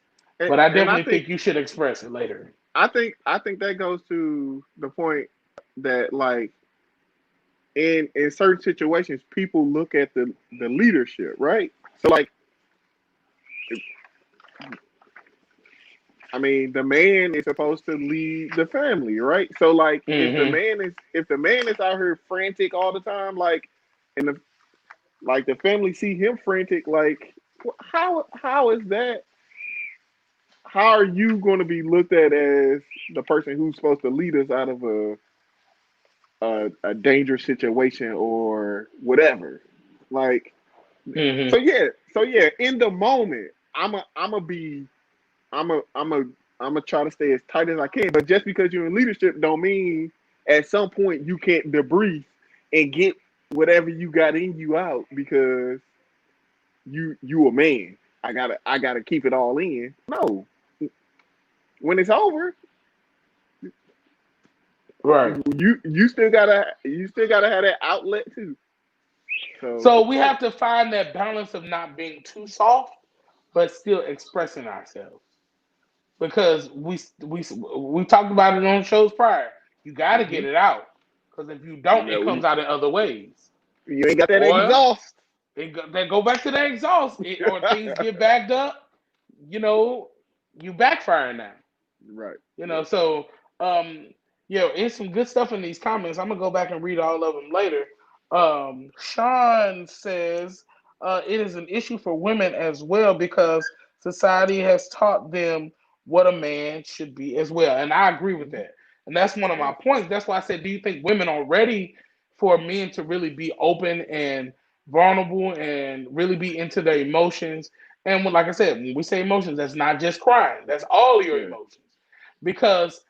But I and definitely think you should express it later. I think that goes to the point that like in certain situations people look at the leadership, right? So like I mean, the man is supposed to lead the family, right? So, like, Hmm. if the man is out here frantic all the time, like, and the family see him frantic, like, how is that? How are you going to be looked at as the person who's supposed to lead us out of a dangerous situation or whatever? Like, Hmm. so yeah. In the moment, I'm a I'm a I'm gonna try to stay as tight as I can. But just because you're in leadership, don't mean at some point you can't debrief and get whatever you got in you out because you a man. I gotta keep it all in. No, when it's over, Right. you still gotta have that outlet too. So So we have to find that balance of not being too soft, but still expressing ourselves. Because we talked about it on shows prior. You got to get mhm. it out. Because if you don't, it No, comes out in other ways. you ain't got that Or exhaust. they go back to the exhaust, or things get backed up. You know, you backfire now. Right. Yeah. So um, it's some good stuff in these comments. I'm gonna go back and read all of them later. Sean says it is an issue for women as well because society has taught them what a man should be as well, and I agree with Mhm. that. And that's one of my Yeah. points. That's why I said, do you think women are ready for men to really be open and vulnerable and really be into their emotions? And like I said, when we say emotions, that's not just crying. That's all your Yeah. emotions because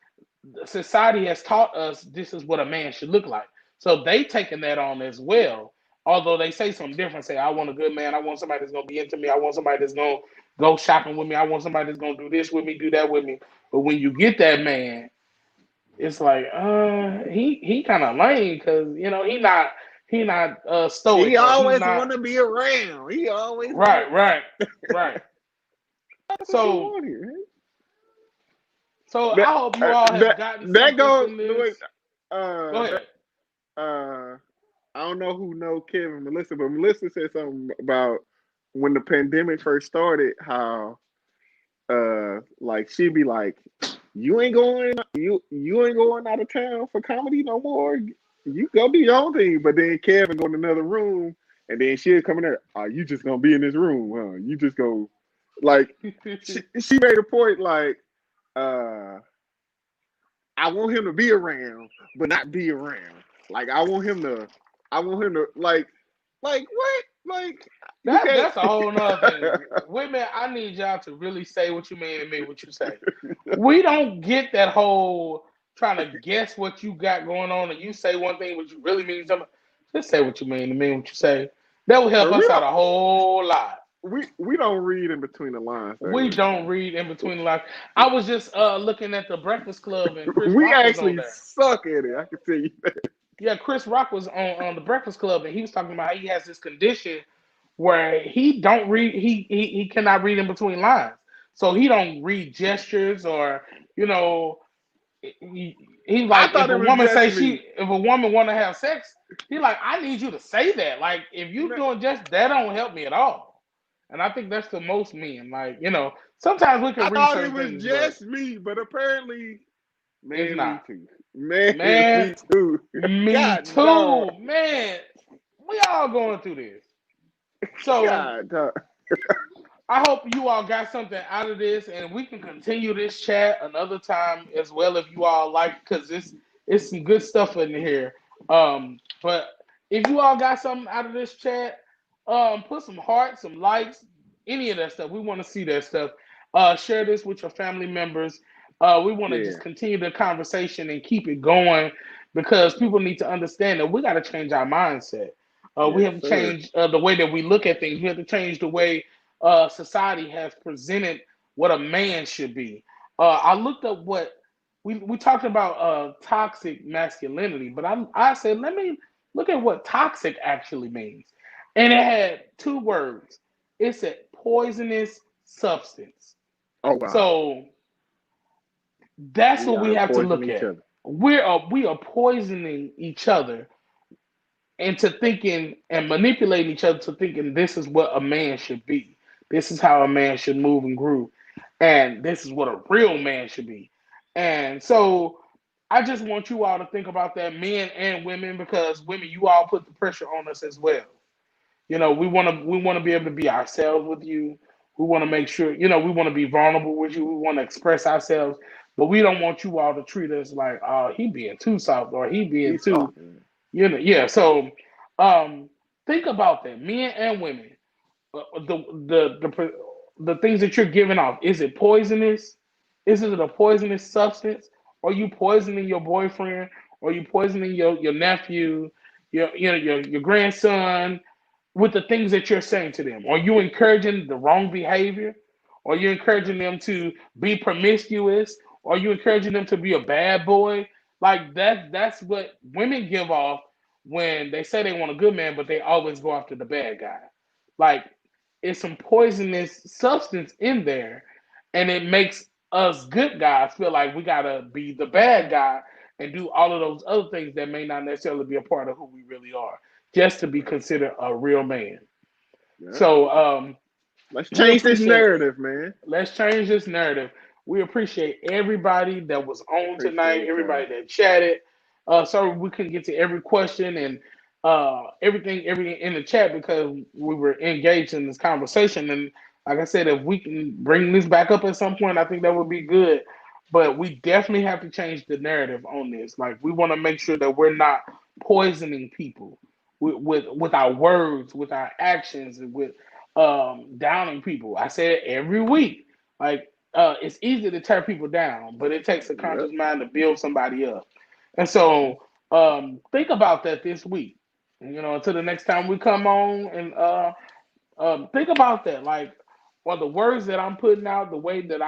society has taught us this is what a man should look like. So they taking that on as well. Although they say something different, say I want a good man, I want somebody that's gonna be into me, I want somebody that's gonna go shopping with me, I want somebody that's gonna do this with me, do that with me. But when you get that man, it's like he kind of lame because he not He stoic or he's always not want to be around. He always want right, right, right. That's what you So want here. so That I hope you all have that gotten that something goes. from Wait, this. Go that ahead. I don't know who know Kevin and Melissa, but Melissa said something about when the pandemic first started, how like she'd be like, you ain't going out of town for comedy no more. You go do your own thing. But then Kevin go in another room, and then she'll come in there. Are you just gonna be in this room? Huh? You just go like she made a point like uh I want him to be around, but not be around. Like I want him to like what? Like you can't. That's a whole nother thing. Women, I need y'all to really say what you mean and mean what you say. We don't get that whole trying to guess what you got going on and you say one thing but you really mean something. Just say what you mean and mean what you say. That will help we us out don't a whole lot. we don't read in between the lines that We way, don't man. read in between the lines. I was just looking at the Breakfast Club and Chris We Rock was on actually there. suck at it. I can tell you that. Yeah, Chris Rock was on the Breakfast Club and he was talking about how he has this condition where he don't read he cannot read in between lines. So he don't read gestures or you know he I like thought it was just me. if a woman want to have sex, he like I need you to say that. Like if you Man, doing just that don't help me at all. And I think that's the most men. Like sometimes we I can read thought it certain was things, but just me, but apparently, it's man, me not. too. Man, Man, me too. me God dog. too. Man, we all going through this. So God dog. I hope you all got something out of this, and we can continue this chat another time as well if you all like, because it's some good stuff in here. But if you all got something out of this chat, put some hearts, some likes, any of that stuff. We want to see that stuff. Share this with your family members. We want to just Yeah, continue the conversation and keep it going because people need to understand that we got to change our mindset. We yes, have to sir. change the way that we look at things. We have to change the way society has presented what a man should be. I looked up what we talked about toxic masculinity, but I said let me look at what toxic actually means, and it had two words. It said poisonous substance. Oh wow, So that's we what we are have to poisoning look each at. other. We are poisoning each other into thinking and manipulating each other to thinking this is what a man should be. This is how a man should move and groove. And this is what a real man should be. And so I just want you all to think about that, men and women, because women, you all put the pressure on us as well. We want to be able to be ourselves with you. We want to make sure, we want to be vulnerable with you. We want to express ourselves, but we don't want you all to treat us like, oh, he being too soft or he being He's too, soft. yeah. So, um, think about that, men and women. The things that you're giving off, is it poisonous? Is it a poisonous substance? Are you poisoning your boyfriend? Are you poisoning your nephew, your grandson, with the things that you're saying to them? Are you encouraging the wrong behavior? Are you encouraging them to be promiscuous? Are you encouraging them to be a bad boy? Like that's what women give off when they say they want a good man, but they always go after the bad guy. Like, it's some poisonous substance in there, and it makes us good guys feel like we gotta be the bad guy and do all of those other things that may not necessarily be a part of who we really are, just to be considered a real man. Yeah. So Let's we change this appreciate narrative, man. let's change this narrative. We appreciate everybody that was on tonight, Appreciate everybody y'all. that chatted. Sorry we couldn't get to every question and everything in the chat because we were engaged in this conversation. And like I said, if we can bring this back up at some point, I think that would be good. But we definitely have to change the narrative on this. Like, we want to make sure that we're not poisoning people with our words, with our actions, and with downing people. I say it every week. Like, it's easy to tear people down, but it takes a Yep. conscious mind to build somebody up. And so think about that this week. Until the next time we come on, and think about that. Like, well, the words that I'm putting out, the way that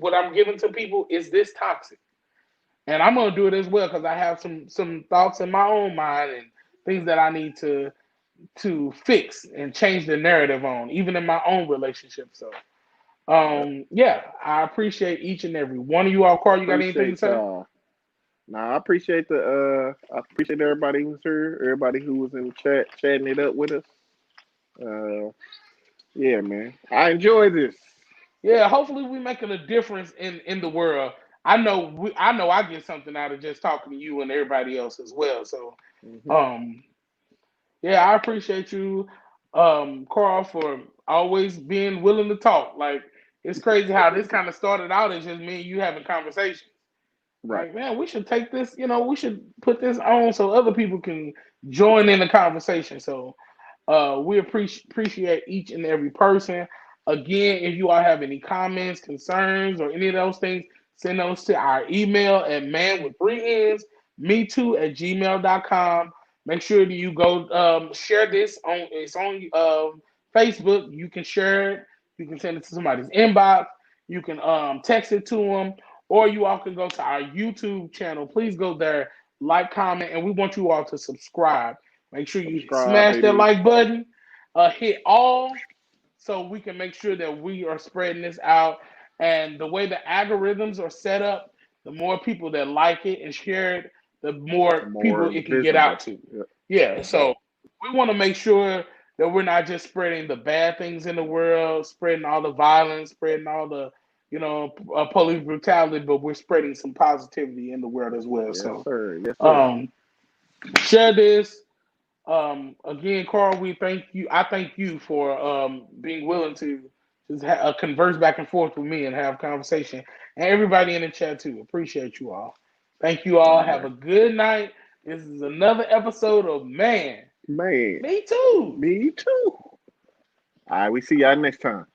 what I'm giving to people, is this toxic? And I'm gonna do it as well because I have some thoughts in my own mind and things that I need to fix and change the narrative on, even in my own relationship. So, Yep. yeah, I appreciate each and every one of you all. Carl, you got anything to Appreciate say? y'all. Nah, I appreciate I appreciate everybody who's here, everybody who was in the chat chatting it up with us. Uh yeah, man. I enjoy this. Yeah, hopefully we making a difference in the world. I know I get something out of just talking to you and everybody else as well. So, Hmm. um, yeah, I appreciate you, Carl, for always being willing to talk. Like, it's crazy how this kind of started out as just me and you having conversations. Right. Like, man, we should take this, we should put this on so other people can join in the conversation. So we appreciate each and every person. Again, if you all have any comments, concerns, or any of those things, send those to our email at man with three ends, me too at gmail.com. Make sure that you go share this on it's on Facebook. You can share it. You can send it to somebody's inbox. You can text it to them, or you all can go to our YouTube channel. Please go there, like, comment, and we want you all to subscribe. Make sure you Subscribe, smash that baby. like button, hit all, so we can make sure that we are spreading this out. And the way the algorithms are set up, the more people that like it and share it, the more people More it can get out visible. to. Yep. Yeah, so we want to make sure that we're not just spreading the bad things in the world, spreading all the violence, spreading all the police brutality, but we're spreading some positivity in the world as well. Yes, So sir. Yes, sir. um, share this. Again, Carl, we thank you. I thank you for being willing to just converse back and forth with me and have conversation, and everybody in the chat too. Appreciate you all. Thank you all. All Have right. a good night. This is another episode of Man. Man, Me too. me too. All right, we see y'all next time.